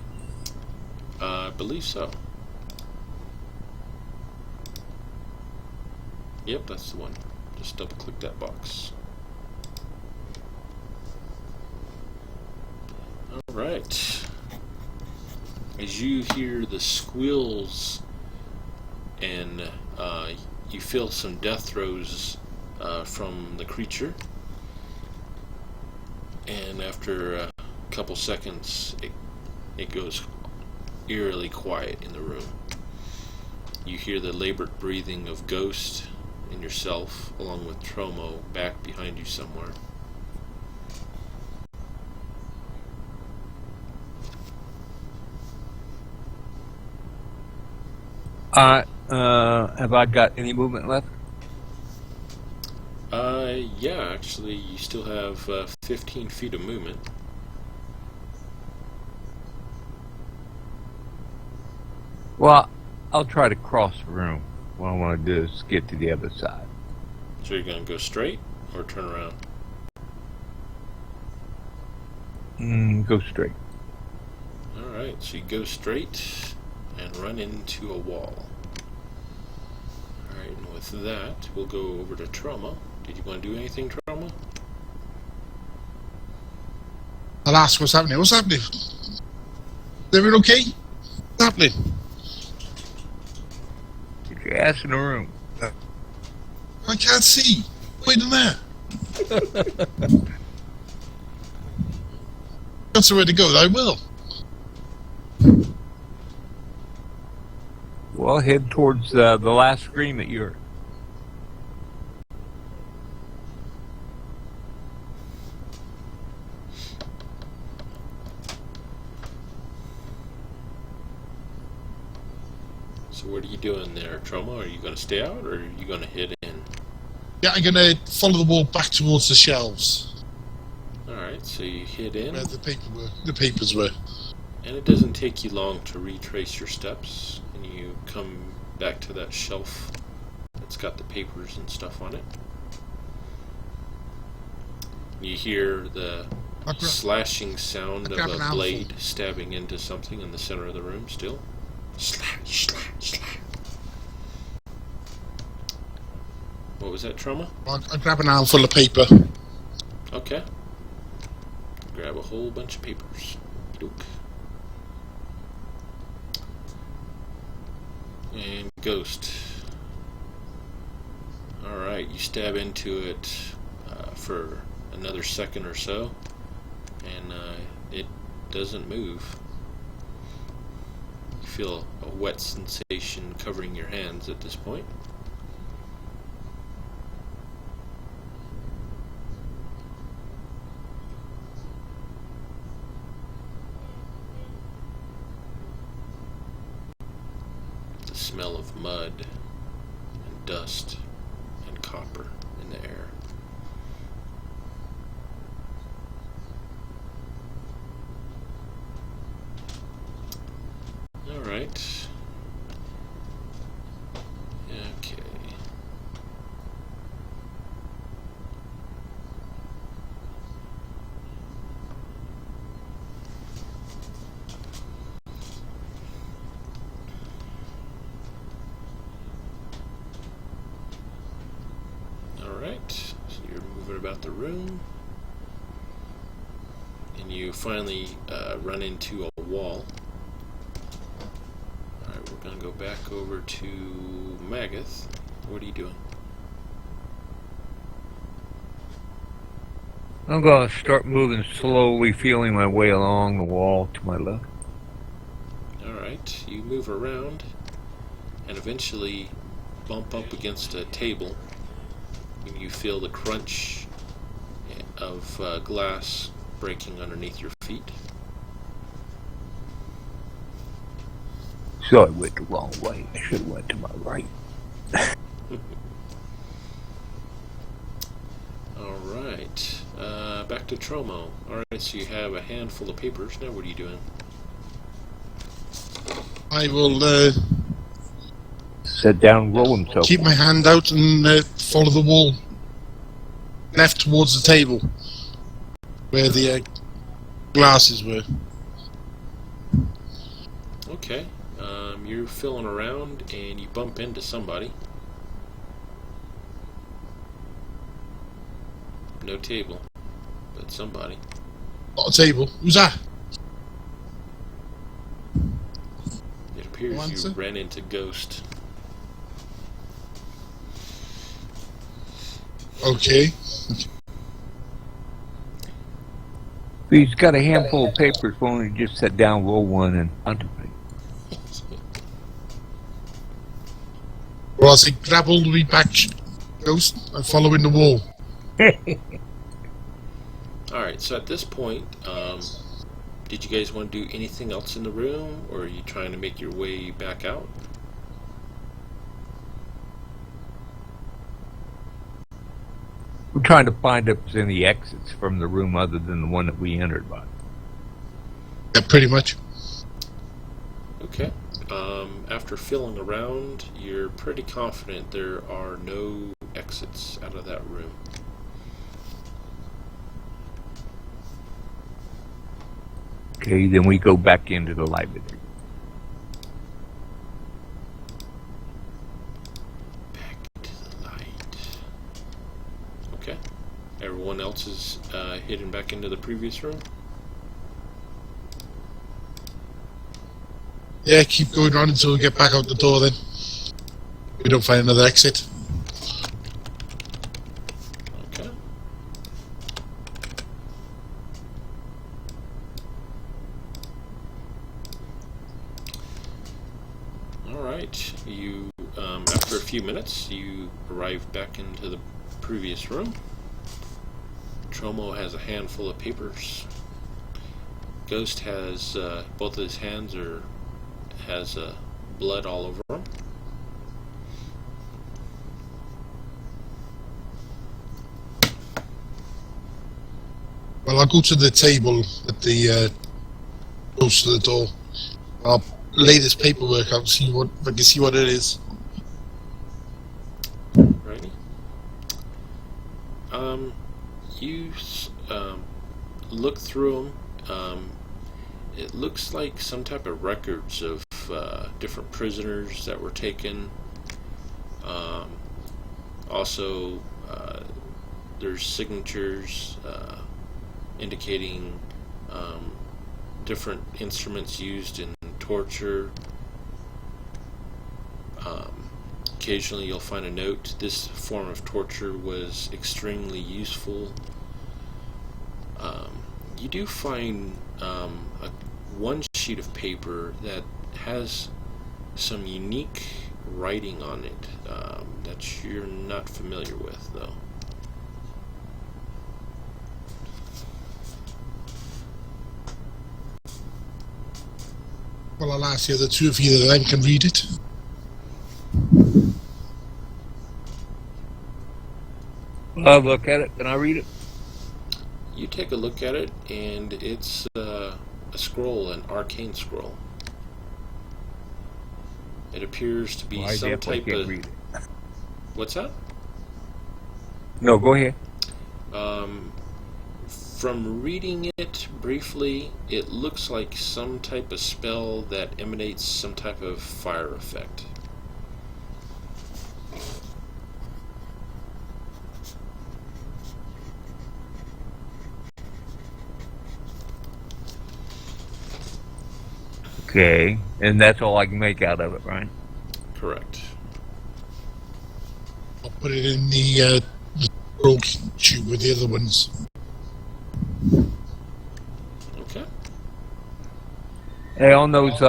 I believe so. Yep, that's the one. Just double click that box. Alright. As you hear the squeals and you feel some death throes from the creature, and after a couple seconds it goes eerily quiet in the room. You hear the labored breathing of Ghost and yourself, along with Tromo, back behind you somewhere. Have I got any movement left? Yeah, actually, you still have 15 feet of movement. Well, I'll try to cross the room. What I want to do is get to the other side. So you're going to go straight or turn around? Go straight. Alright, so you go straight and run into a wall. Alright, and with that, we'll go over to Trauma. Did you want to do anything, Trauma? I'll ask what's happening. What's happening? Is everything okay? What's happening? Get your ass in the room. I can't see. Wait in there. Got somewhere to go. I will. Well, head towards the last scream that you heard. So what are you doing there, Trauma? Are you going to stay out or are you going to head in? Yeah, I'm gonna follow the wall back towards the shelves Alright, so you head in. where the papers were. And it doesn't take you long to retrace your steps, and you come back to that shelf that's got the papers and stuff on it. You hear the slashing sound of a blade stabbing into something in the center of the room still. Slash, slash, slash. What was that, Trauma? I'll grab an armful of paper. Okay. Grab a whole bunch of papers. Doop. And Ghost. Alright, you stab into it for another second or so, and it doesn't move. You feel a wet sensation covering your hands at this point. Smell of mud and dust and copper in the air. Alright. Okay. about the room, and you finally run into a wall. Alright, we're going to go back over to Magath. What are you doing? I'm going to start moving slowly, feeling my way along the wall to my left. Alright, you move around and eventually bump up against a table. And you feel the crunch of glass breaking underneath your feet. So I went the wrong way. I should have went to my right. Alright, back to Tromo. Alright, so you have a handful of papers. Now what are you doing? I will Sit down, roll himself. keep my hand out and follow the wall. Left towards the table, where the glasses were. Okay, you're filling around and you bump into somebody. No table, but somebody. Not a table. Who's that? It appears Answer? you ran into Ghost. Okay. He's got a handful of papers. Why don't you just sit down, roll one, and contemplate? Well, I say grab all the way back, Ghost. I'm following the wall. Alright, so at this point, did you guys want to do anything else in the room, or are you trying to make your way back out? We're trying to find if there's any exits from the room other than the one that we entered by. Yeah, pretty much. Okay. After feeling around, you're pretty confident there are no exits out of that room. Okay, then we go back into the library. Back to the light. Okay. Everyone else is heading back into the previous room? Yeah, keep going on until we get back out the door then. We don't find another exit. Okay. Alright, you, after a few minutes, you arrive back into the previous room. Tromo has a handful of papers. Ghost has, both of his hands has blood all over him. Well, I'll go to the table at the close to the door. I'll lay this paperwork out and see what if I can see what it is. Righty. You look through them. It looks like some type of records of different prisoners that were taken. Also, there's signatures indicating different instruments used in torture. Occasionally you'll find a note. This form of torture was extremely useful. You do find one sheet of paper that has some unique writing on it that you're not familiar with, though. Well, I'll ask the other two if either of them can read it. I'll look at it. Can I read it? You take a look at it, and it's a scroll, an arcane scroll. It appears to be Well, I some definitely type can't of... read it. What's that? No, go ahead. From reading it briefly, it looks like some type of spell that emanates some type of fire effect. Okay, and that's all I can make out of it, right? Correct. I'll put it in the scroll tube with the other ones. Okay. Hey, on those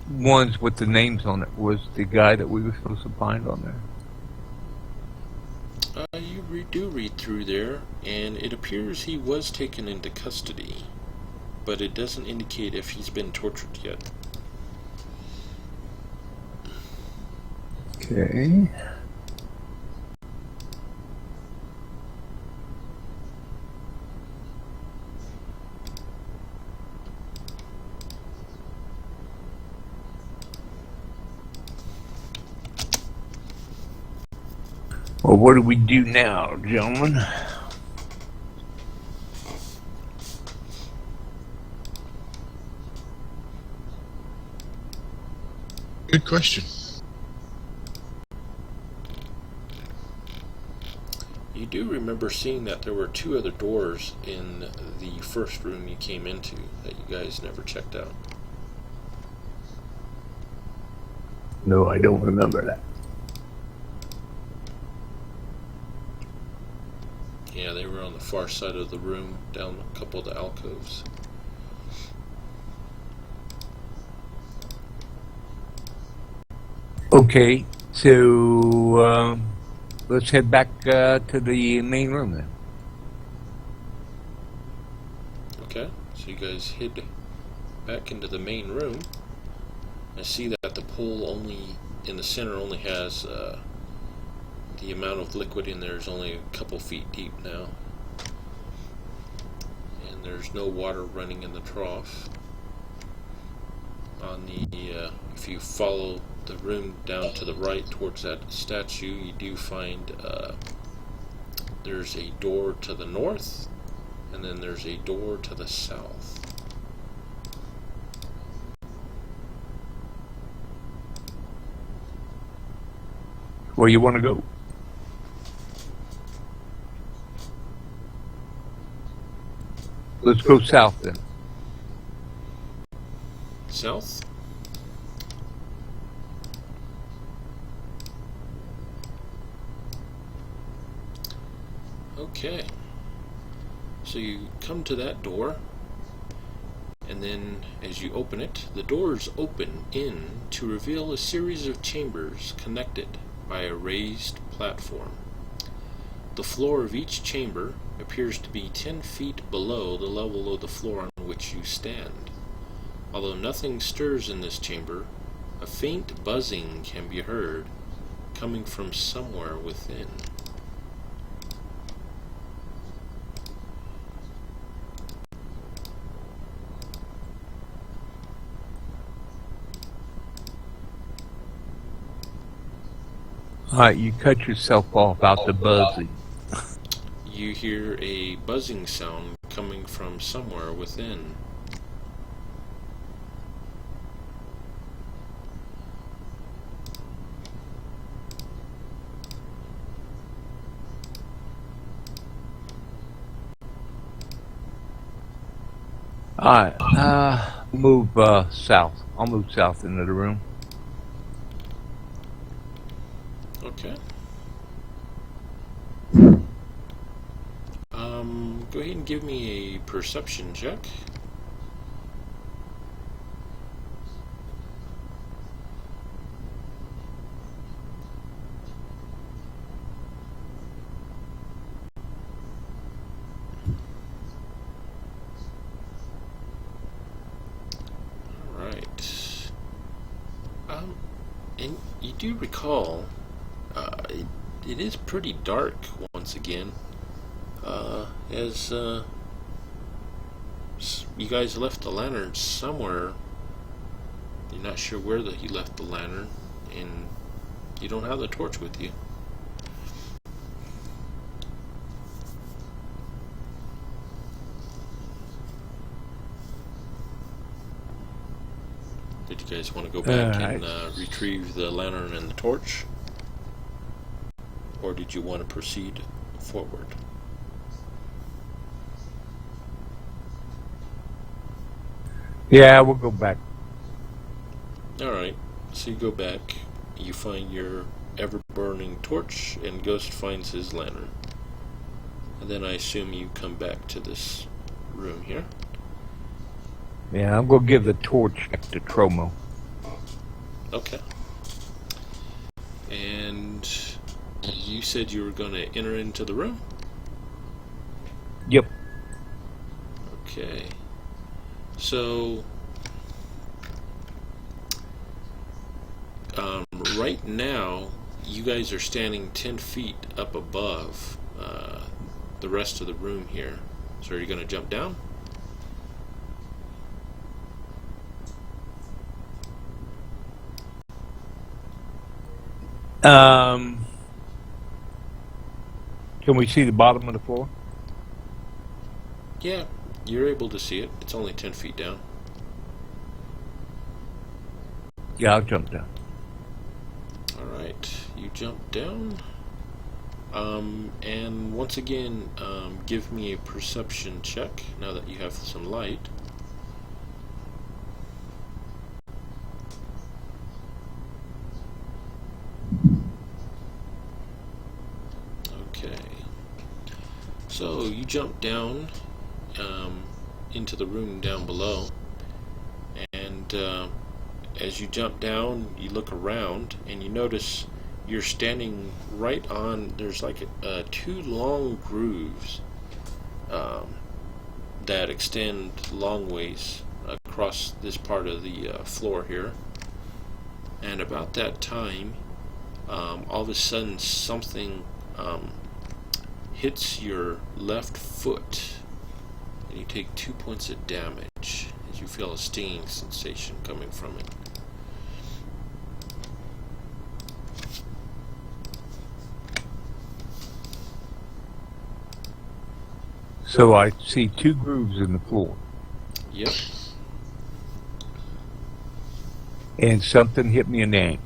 ones with the names on it, was the guy that we were supposed to find on there? You do read through there, and it appears he was taken into custody, but it doesn't indicate if he's been tortured yet. Okay. Well, what do we do now, gentlemen? Good question. You do remember seeing that there were 2 other doors in the first room you came into that you guys never checked out. No, I don't remember that. Yeah, they were on the far side of the room, down a couple of the alcoves. Okay, so let's head back to the main room then. Okay, so you guys head back into the main room. I see that the pool only in the center only has the amount of liquid in there is only a couple feet deep now, and there's no water running in the trough. On the if you follow the room down to the right towards that statue, you do find there's a door to the north, and then there's a door to the south. Where you want to go? Let's go south then. South? Okay. So you come to that door, and then as you open it, the doors open in to reveal a series of chambers connected by a raised platform. The floor of each chamber appears to be 10 feet below the level of the floor on which you stand. Although nothing stirs in this chamber, a faint buzzing can be heard coming from somewhere within. Alright, you cut yourself off out the buzzing. You hear a buzzing sound coming from somewhere within. Alright, move south. I'll move south into the room. Okay. Go ahead and give me a perception check. Alright. And you do recall, it is pretty dark once again. As you guys left the lantern somewhere, you're not sure where you left the lantern, and you don't have the torch with you. Did you guys want to go back and retrieve the lantern and the torch? Or did you want to proceed forward? Yeah, we'll go back. Alright, so you go back, you find your ever burning torch, and Ghost finds his lantern. And then I assume you come back to this room here. Yeah, I'm gonna give the torch back to Tromo. Okay. And you said you were going to enter into the room? Yep. Okay. So, right now, you guys are standing 10 feet up above the rest of the room here. So are you going to jump down? Can we see the bottom of the floor? Yeah, you're able to see it. It's only 10 feet down. Yeah, I'll jump down. Alright, you jump down. And once again, give me a perception check now that you have some light. Okay. So you jump down into the room down below, and as you jump down, you look around and you notice you're standing right on. There's like two long grooves that extend long ways across this part of the floor here. And about that time, all of a sudden, something hits your left foot, and you take 2 points of damage as you feel a stinging sensation coming from it. So I see two grooves in the floor, Yep. and something hit me in the ankle.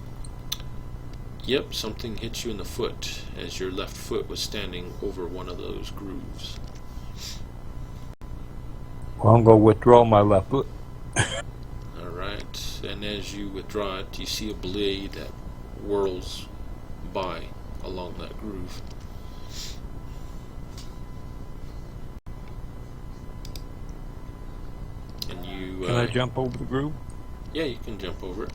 Yep, something hit you in the foot as your left foot was standing over one of those grooves. Well, I'm gonna withdraw my left foot. Alright, and as you withdraw it, you see a blade that whirls by along that groove. And you... Can I jump over the groove? Yeah, you can jump over it.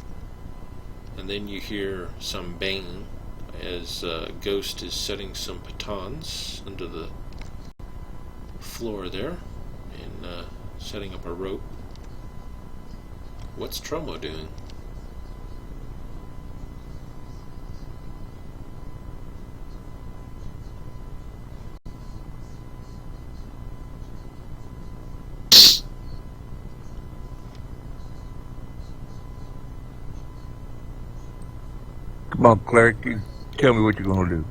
And then you hear some banging as Ghost is setting some pitons under the floor there and setting up a rope. What's Tromo doing? Come on, cleric, you tell me what you're gonna do.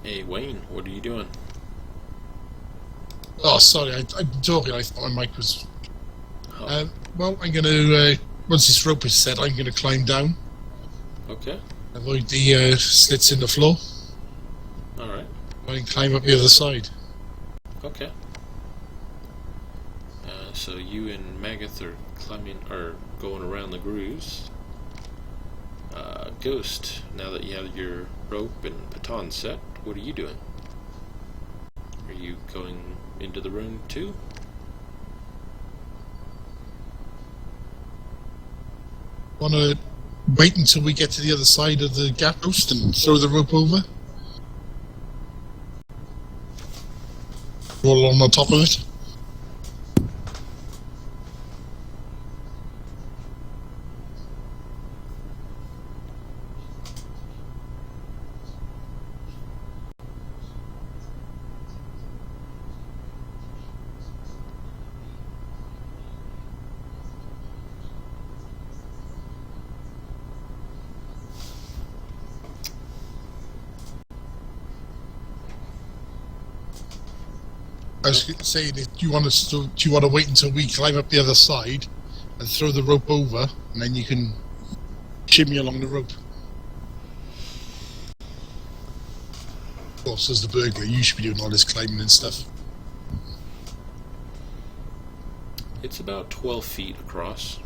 Hey, Wayne, what are you doing? Oh, sorry, I'm talking. I thought my mic was. Oh, Well, I'm going to. Once this rope is set, I'm going to climb down, okay. avoid the slits in the floor, Alright. and climb up the other side. Okay. So you and Magath are going around the grooves. Ghost, now that you have your rope and baton set, what are you doing? Are you going into the room too? Want to wait until we get to the other side of the gap post and throw the rope over? Roll on top of it? I was saying, if you want us to, do you want to wait until we climb up the other side and throw the rope over, and then you can shimmy along the rope? Of course, as the burglar, you should be doing all this climbing and stuff. It's about 12 feet across.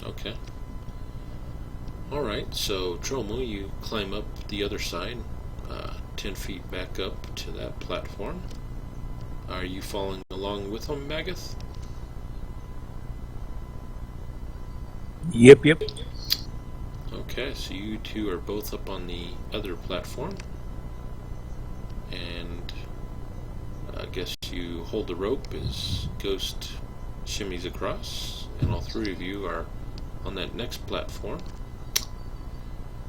Okay. Alright, so Tromo, you climb up the other side, 10 feet back up to that platform. Are you following along with him, Magath? Yep. Okay, so you two are both up on the other platform. And I guess you hold the rope as Ghost shimmies across, and all three of you are on that next platform.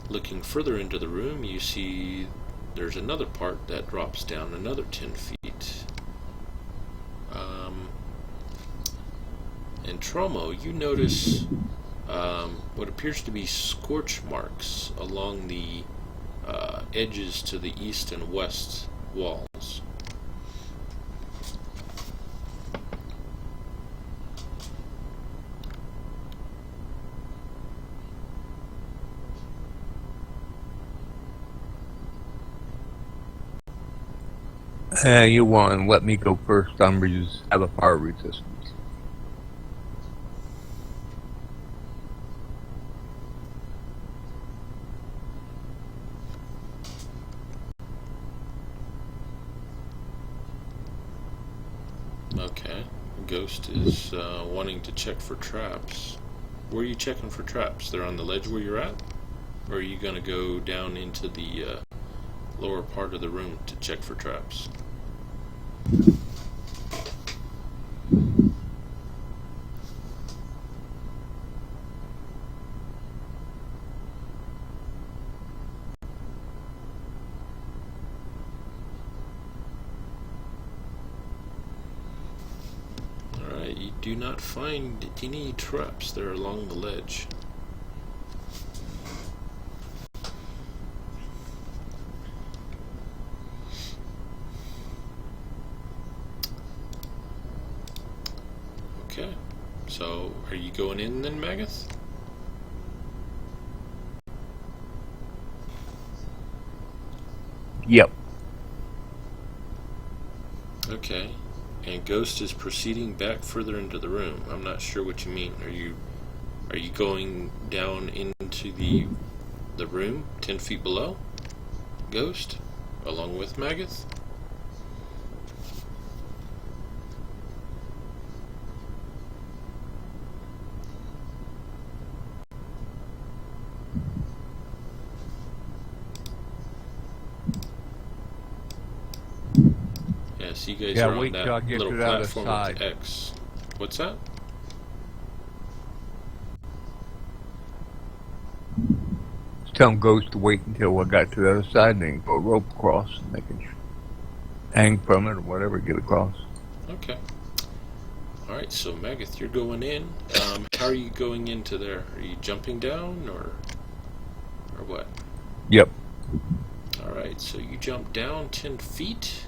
Looking further into the room, you see there's another part that drops down another 10 feet. And Tromo, you notice what appears to be scorch marks along the edges to the east and west walls. You want to let me go first? Have a fire resistance. Okay. Ghost is wanting to check for traps. Where are you checking for traps? They're on the ledge where you're at? Or are you going to go down into the lower part of the room to check for traps? Alright, you do not find any traps there along the ledge. Okay, so are you going in then, Magath? Yep. Okay, and Ghost is proceeding back further into the room. I'm not sure what you mean. Are you going down into the room 10 feet below, Ghost, along with Magath? Yeah, so you guys Yeah, are on wait till I that get little to the other platform side. with X. What's that? Tell Ghost to wait until I got to the other side and then go rope across and they can hang from it or whatever, get across. Okay. Alright, so Magath, you're going in. How are you going into there? Are you jumping down or what? Yep. Alright, so you jump down 10 feet.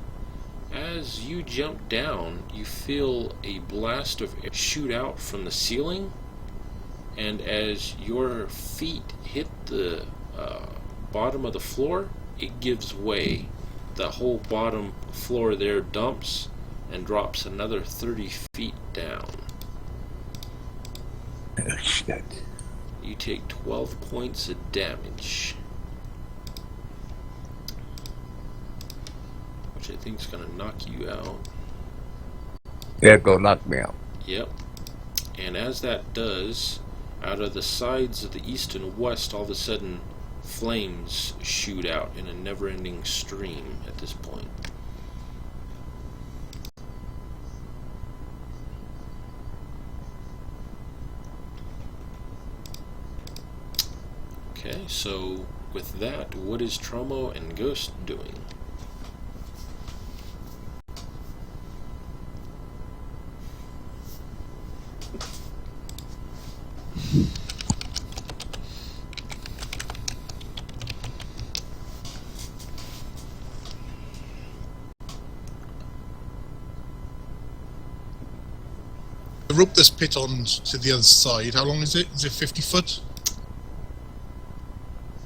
As you jump down, you feel a blast of air shoot out from the ceiling, and as your feet hit the bottom of the floor, it gives way. The whole bottom floor there dumps and drops another 30 feet down. Oh, shit. You take 12 points of damage, which I think is going to knock you out. Yeah, go knock me out. Yep. And as that does, out of the sides of the east and west, all of a sudden, flames shoot out in a never-ending stream at this point. Okay, so with that, what is Tromo and Ghost doing? The rope that's put on to the other side, how long is it? Is it 50 foot?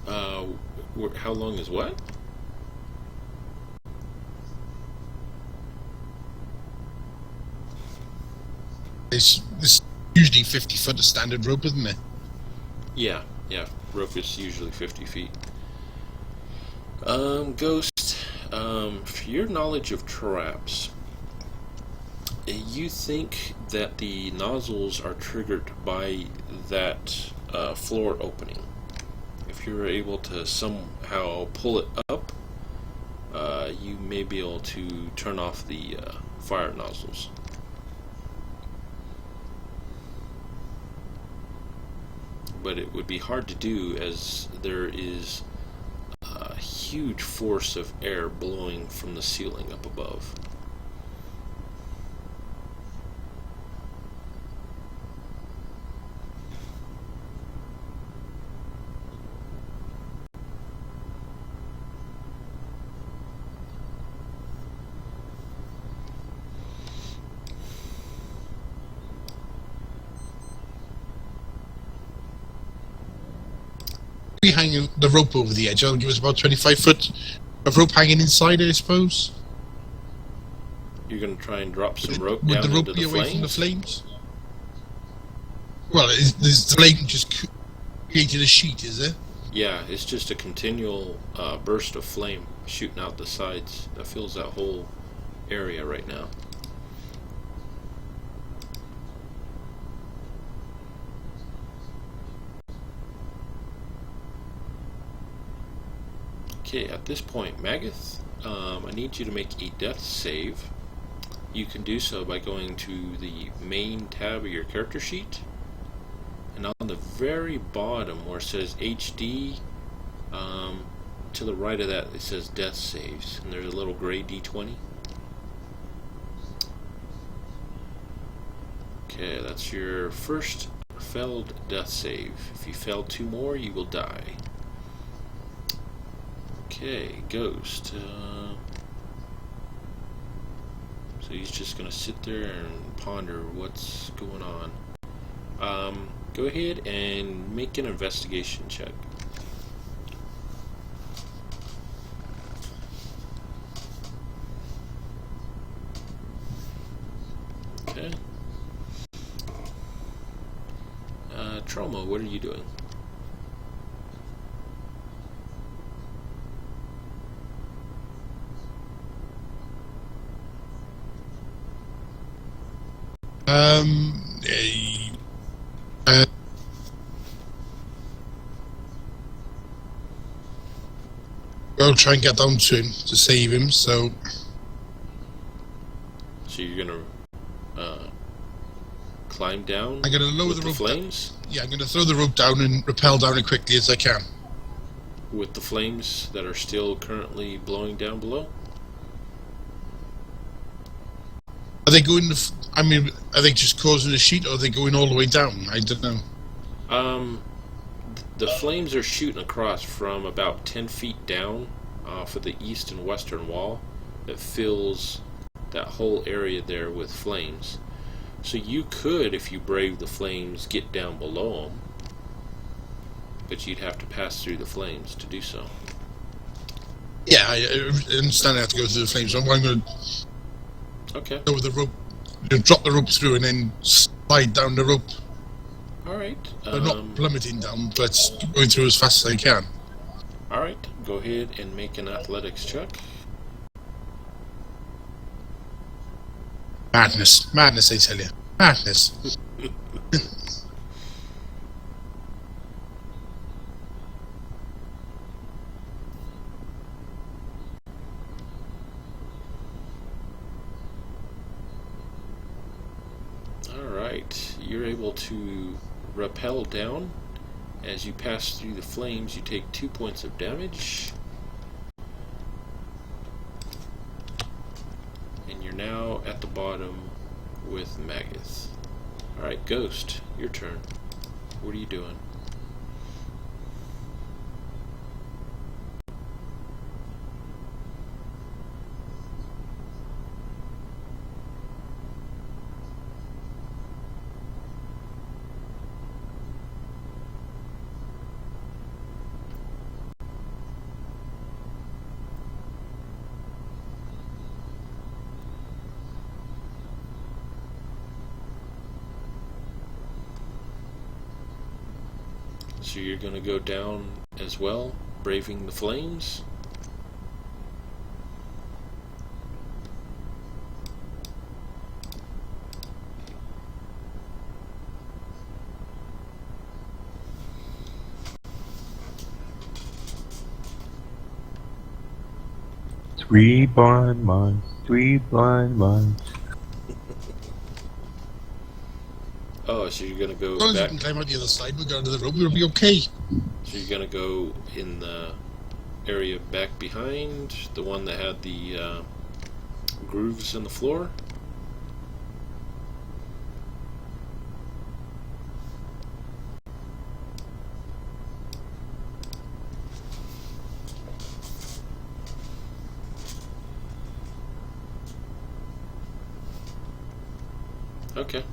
How long is what? It's usually 50 foot of standard rope, isn't it? Yeah. Rope is usually 50 feet. Ghost, for your knowledge of traps, you think that the nozzles are triggered by that floor opening. If you're able to somehow pull it up, you may be able to turn off the fire nozzles. But it would be hard to do, as there is a huge force of air blowing from the ceiling up above. We hanging the rope over the edge. I'll give us about 25 foot of rope hanging inside, I suppose. You're going to try and drop some rope Would down the rope into be the away flames? from the flames? Well, is the flame just created a sheet, is it? Yeah, it's just a continual burst of flame shooting out the sides that fills that whole area right now. Okay, at this point, Magath, I need you to make a death save. You can do so by going to the main tab of your character sheet, and on the very bottom where it says HD, to the right of that it says death saves, and there's a little gray D20. Okay, that's your first failed death save. If you fail 2 more, you will die. Okay, Ghost. So he's just gonna sit there and ponder what's going on. Go ahead and make an investigation check. Okay. Trauma, what are you doing? I'll try and get down to him to save him, so... So you're gonna climb down? I'm gonna lower with the the rope flames? Yeah, I'm gonna throw the rope down and rappel down as quickly as I can. With the flames that are still currently blowing down below? Are they going are they just causing a sheet, or are they going all the way down? I don't know. The flames are shooting across from about 10 feet down off of the east and western wall that fills that whole area there with flames. So you could, if you brave the flames, get down below them, but you'd have to pass through the flames to do so. Yeah, I understand I have to go through the flames, so I'm going to Okay. lower the rope, drop the rope through and then slide down the rope. Alright. But not plummeting down, but going through as fast as I can. Alright, go ahead and make an athletics check. Madness. Madness, I tell you. Madness. Alright, you're able to rappel down. As you pass through the flames, you take 2 points of damage. And you're now at the bottom with Magath. Alright, Ghost, your turn. What are you doing? So you're going to go down as well, braving the flames? Three blind mice, three blind mice. Oh, so you're going to go As long as you back. can climb out the other side, we'll go under the rope, we'll be okay. So you're going to go in the area back behind, the one that had the grooves in the floor? Okay.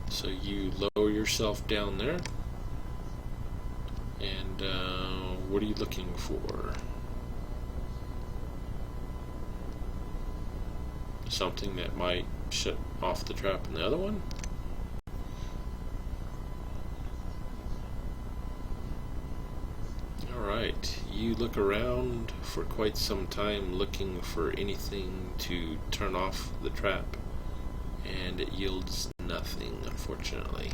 So you lower yourself down there. And what are you looking for? Something that might shut off the trap in the other one? Alright, you look around for quite some time looking for anything to turn off the trap, and it yields nothing, unfortunately.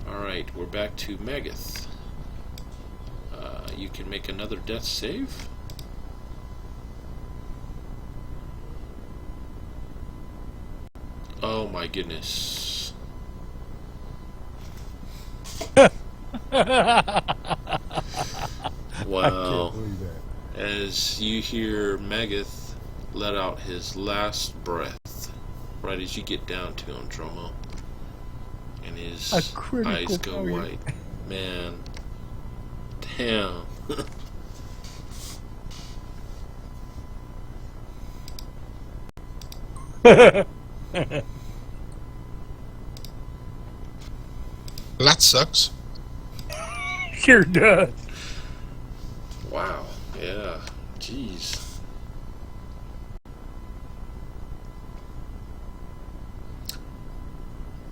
Alright, we're back to Magath. You can make another death save. Oh my goodness. Wow. As you hear Magath let out his last breath, right as you get down to him, Tromo. And his eyes go white. Man. Damn. That sucks. Sure does. Wow. Yeah. Jeez.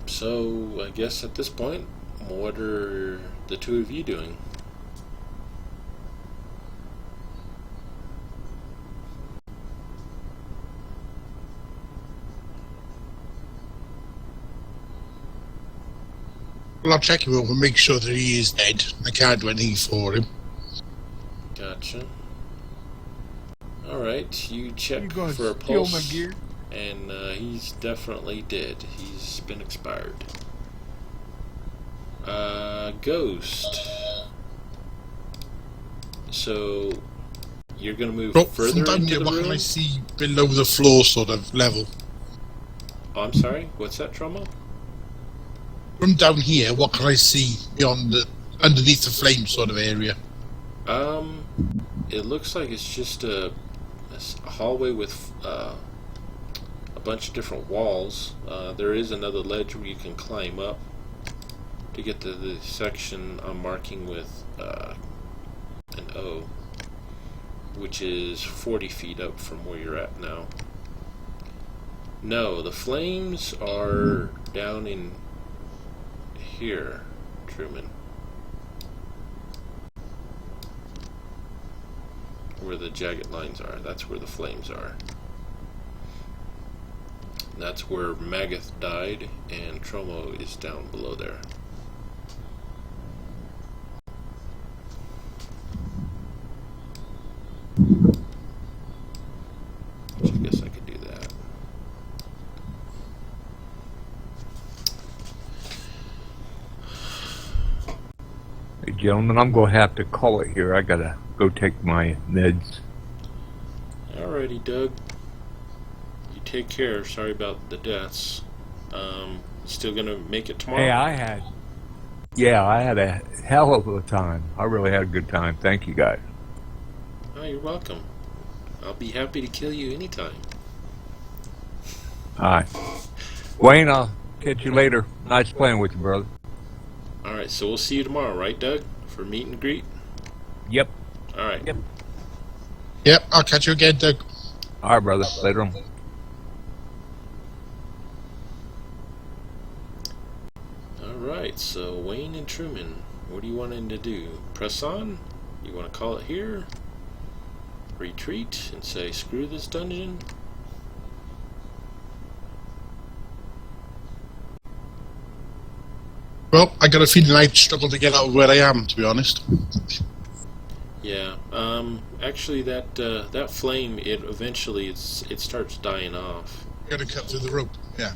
So, I guess at this point, what are the two of you doing? Well, I'll check him over and make sure that he is dead. I can't do anything for him. Gotcha. Alright, you check You gonna for a steal pulse. my gear? And he's definitely dead. He's been expired. Ghost. So you're gonna move But further from down into here, the what room? can I see below the floor sort of level? Oh, I'm sorry. What's that, Trauma? From down here, what can I see beyond the underneath the flame sort of area? It looks like it's just a hallway with a bunch of different walls. There is another ledge where you can climb up to get to the section I'm marking with an O, which is 40 feet up from where you're at now. No, the flames are down in here, Truman. Where the jagged lines are, that's where the flames are. That's where Magath died, and Tromo is down below there. Which I guess I could do that. Hey, gentlemen, I'm going to have to call it here. I got to go take my meds. Alrighty, Doug. You take care. Sorry about the deaths. Still gonna make it tomorrow? Hey, I had a hell of a time. I really had a good time. Thank you, guys. Oh, you're welcome. I'll be happy to kill you anytime. All right. Wayne, I'll catch you later. Nice playing with you, brother. Alright, so we'll see you tomorrow, right, Doug? For meet and greet? Yep. Alright. Yep. Yep, I'll catch you again, Doug. All right, brother. Later on. Alright. Alright, so Wayne and Truman, what do you want him to do? Press on? You want to call it here? Retreat and say, screw this dungeon? Well, I got a feeling I'd struggle to get out of where I am, to be honest. Yeah, actually that flame, it eventually it starts dying off. I gotta cut through the rope, yeah.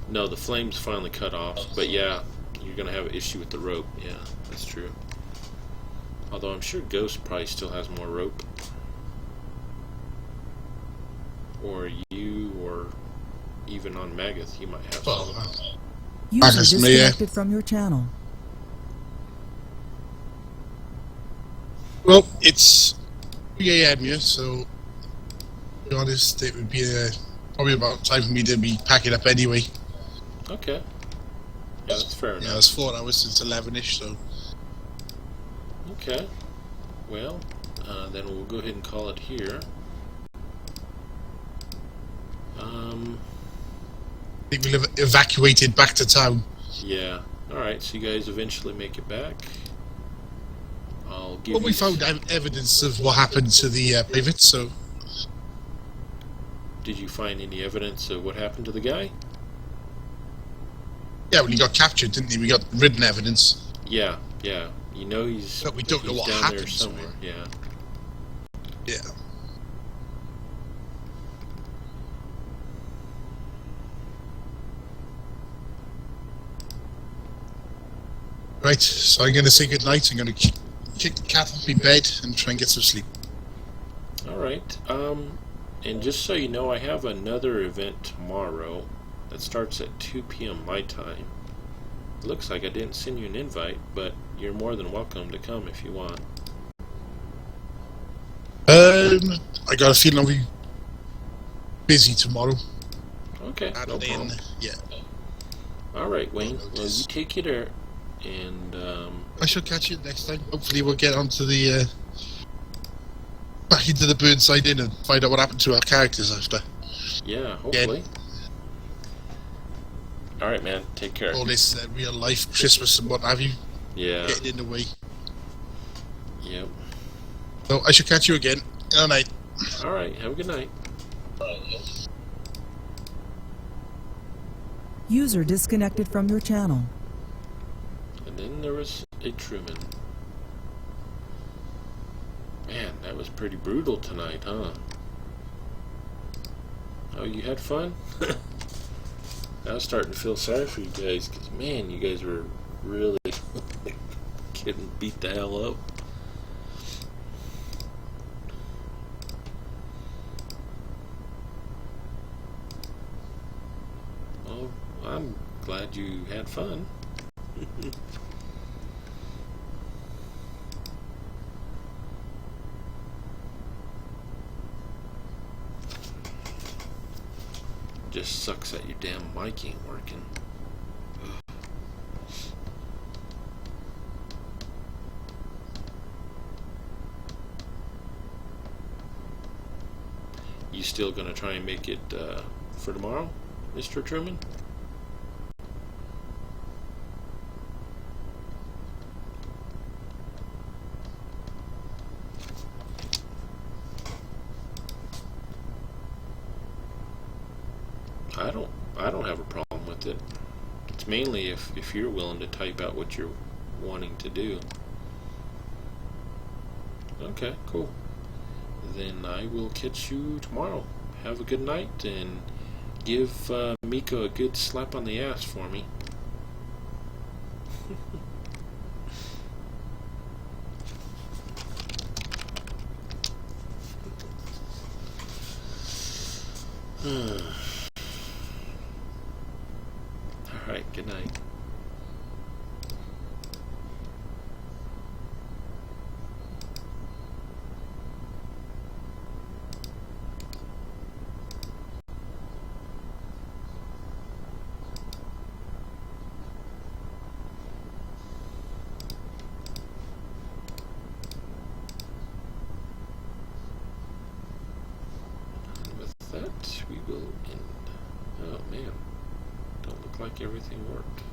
No, the flame's finally cut off, but yeah, you're gonna have an issue with the rope. Yeah, that's true. Although I'm sure Ghost probably still has more rope. Or you, or even on Magath, you might have some. User Magus may, disconnected from your channel. Well, it's 3 a.m. here, so to be honest, it would be probably about time for me to be packing up anyway. Okay. Yeah, that's fair enough. Yeah, it's 4 hours since 11ish, so. Okay. Well, then we'll go ahead and call it here. I think we'll have evacuated back to town. Yeah. Alright, so you guys eventually make it back. I'll give Well, you... we found evidence of what happened to the privates, so. Did you find any evidence of what happened to the guy? Yeah, well, he got captured, didn't he? We got written evidence. Yeah, yeah. You know he's... But we don't know he's what down happened there to somewhere. him. Yeah. Yeah. Right, so I'm going to say goodnight. I'm going to kick the cat off my bed and try and get some sleep. Alright, and just so you know, I have another event tomorrow that starts at 2 p.m. my time. It looks like I didn't send you an invite, but you're more than welcome to come if you want. I got a feeling I'll be busy tomorrow. Okay, no problem. Yeah. Alright, Wayne, well, you take it there, and, I shall catch you next time. Hopefully we'll get onto the, back into the Burnside Inn and find out what happened to our characters after. yeah, hopefully. Alright, man, take care. All this real life Christmas and what have you Yeah, getting in the way. yep. So I shall catch you again. Good night. Alright, have a good night. User disconnected from your channel. And then there was a Truman. Man, that was pretty brutal tonight, huh? Oh, you had fun? I was starting to feel sorry for you guys, because, man, you guys were really getting beat the hell up. Well, I'm glad you had fun. Just sucks that your damn mic ain't working. You still gonna try and make it for tomorrow, Mr. Truman? I don't have a problem with it. It's mainly if you're willing to type out what you're wanting to do. Okay, cool. Then I will catch you tomorrow. Have a good night and give Miko a good slap on the ass for me. Alright, good night. And with that, we will end. Oh man, don't look looked like everything worked.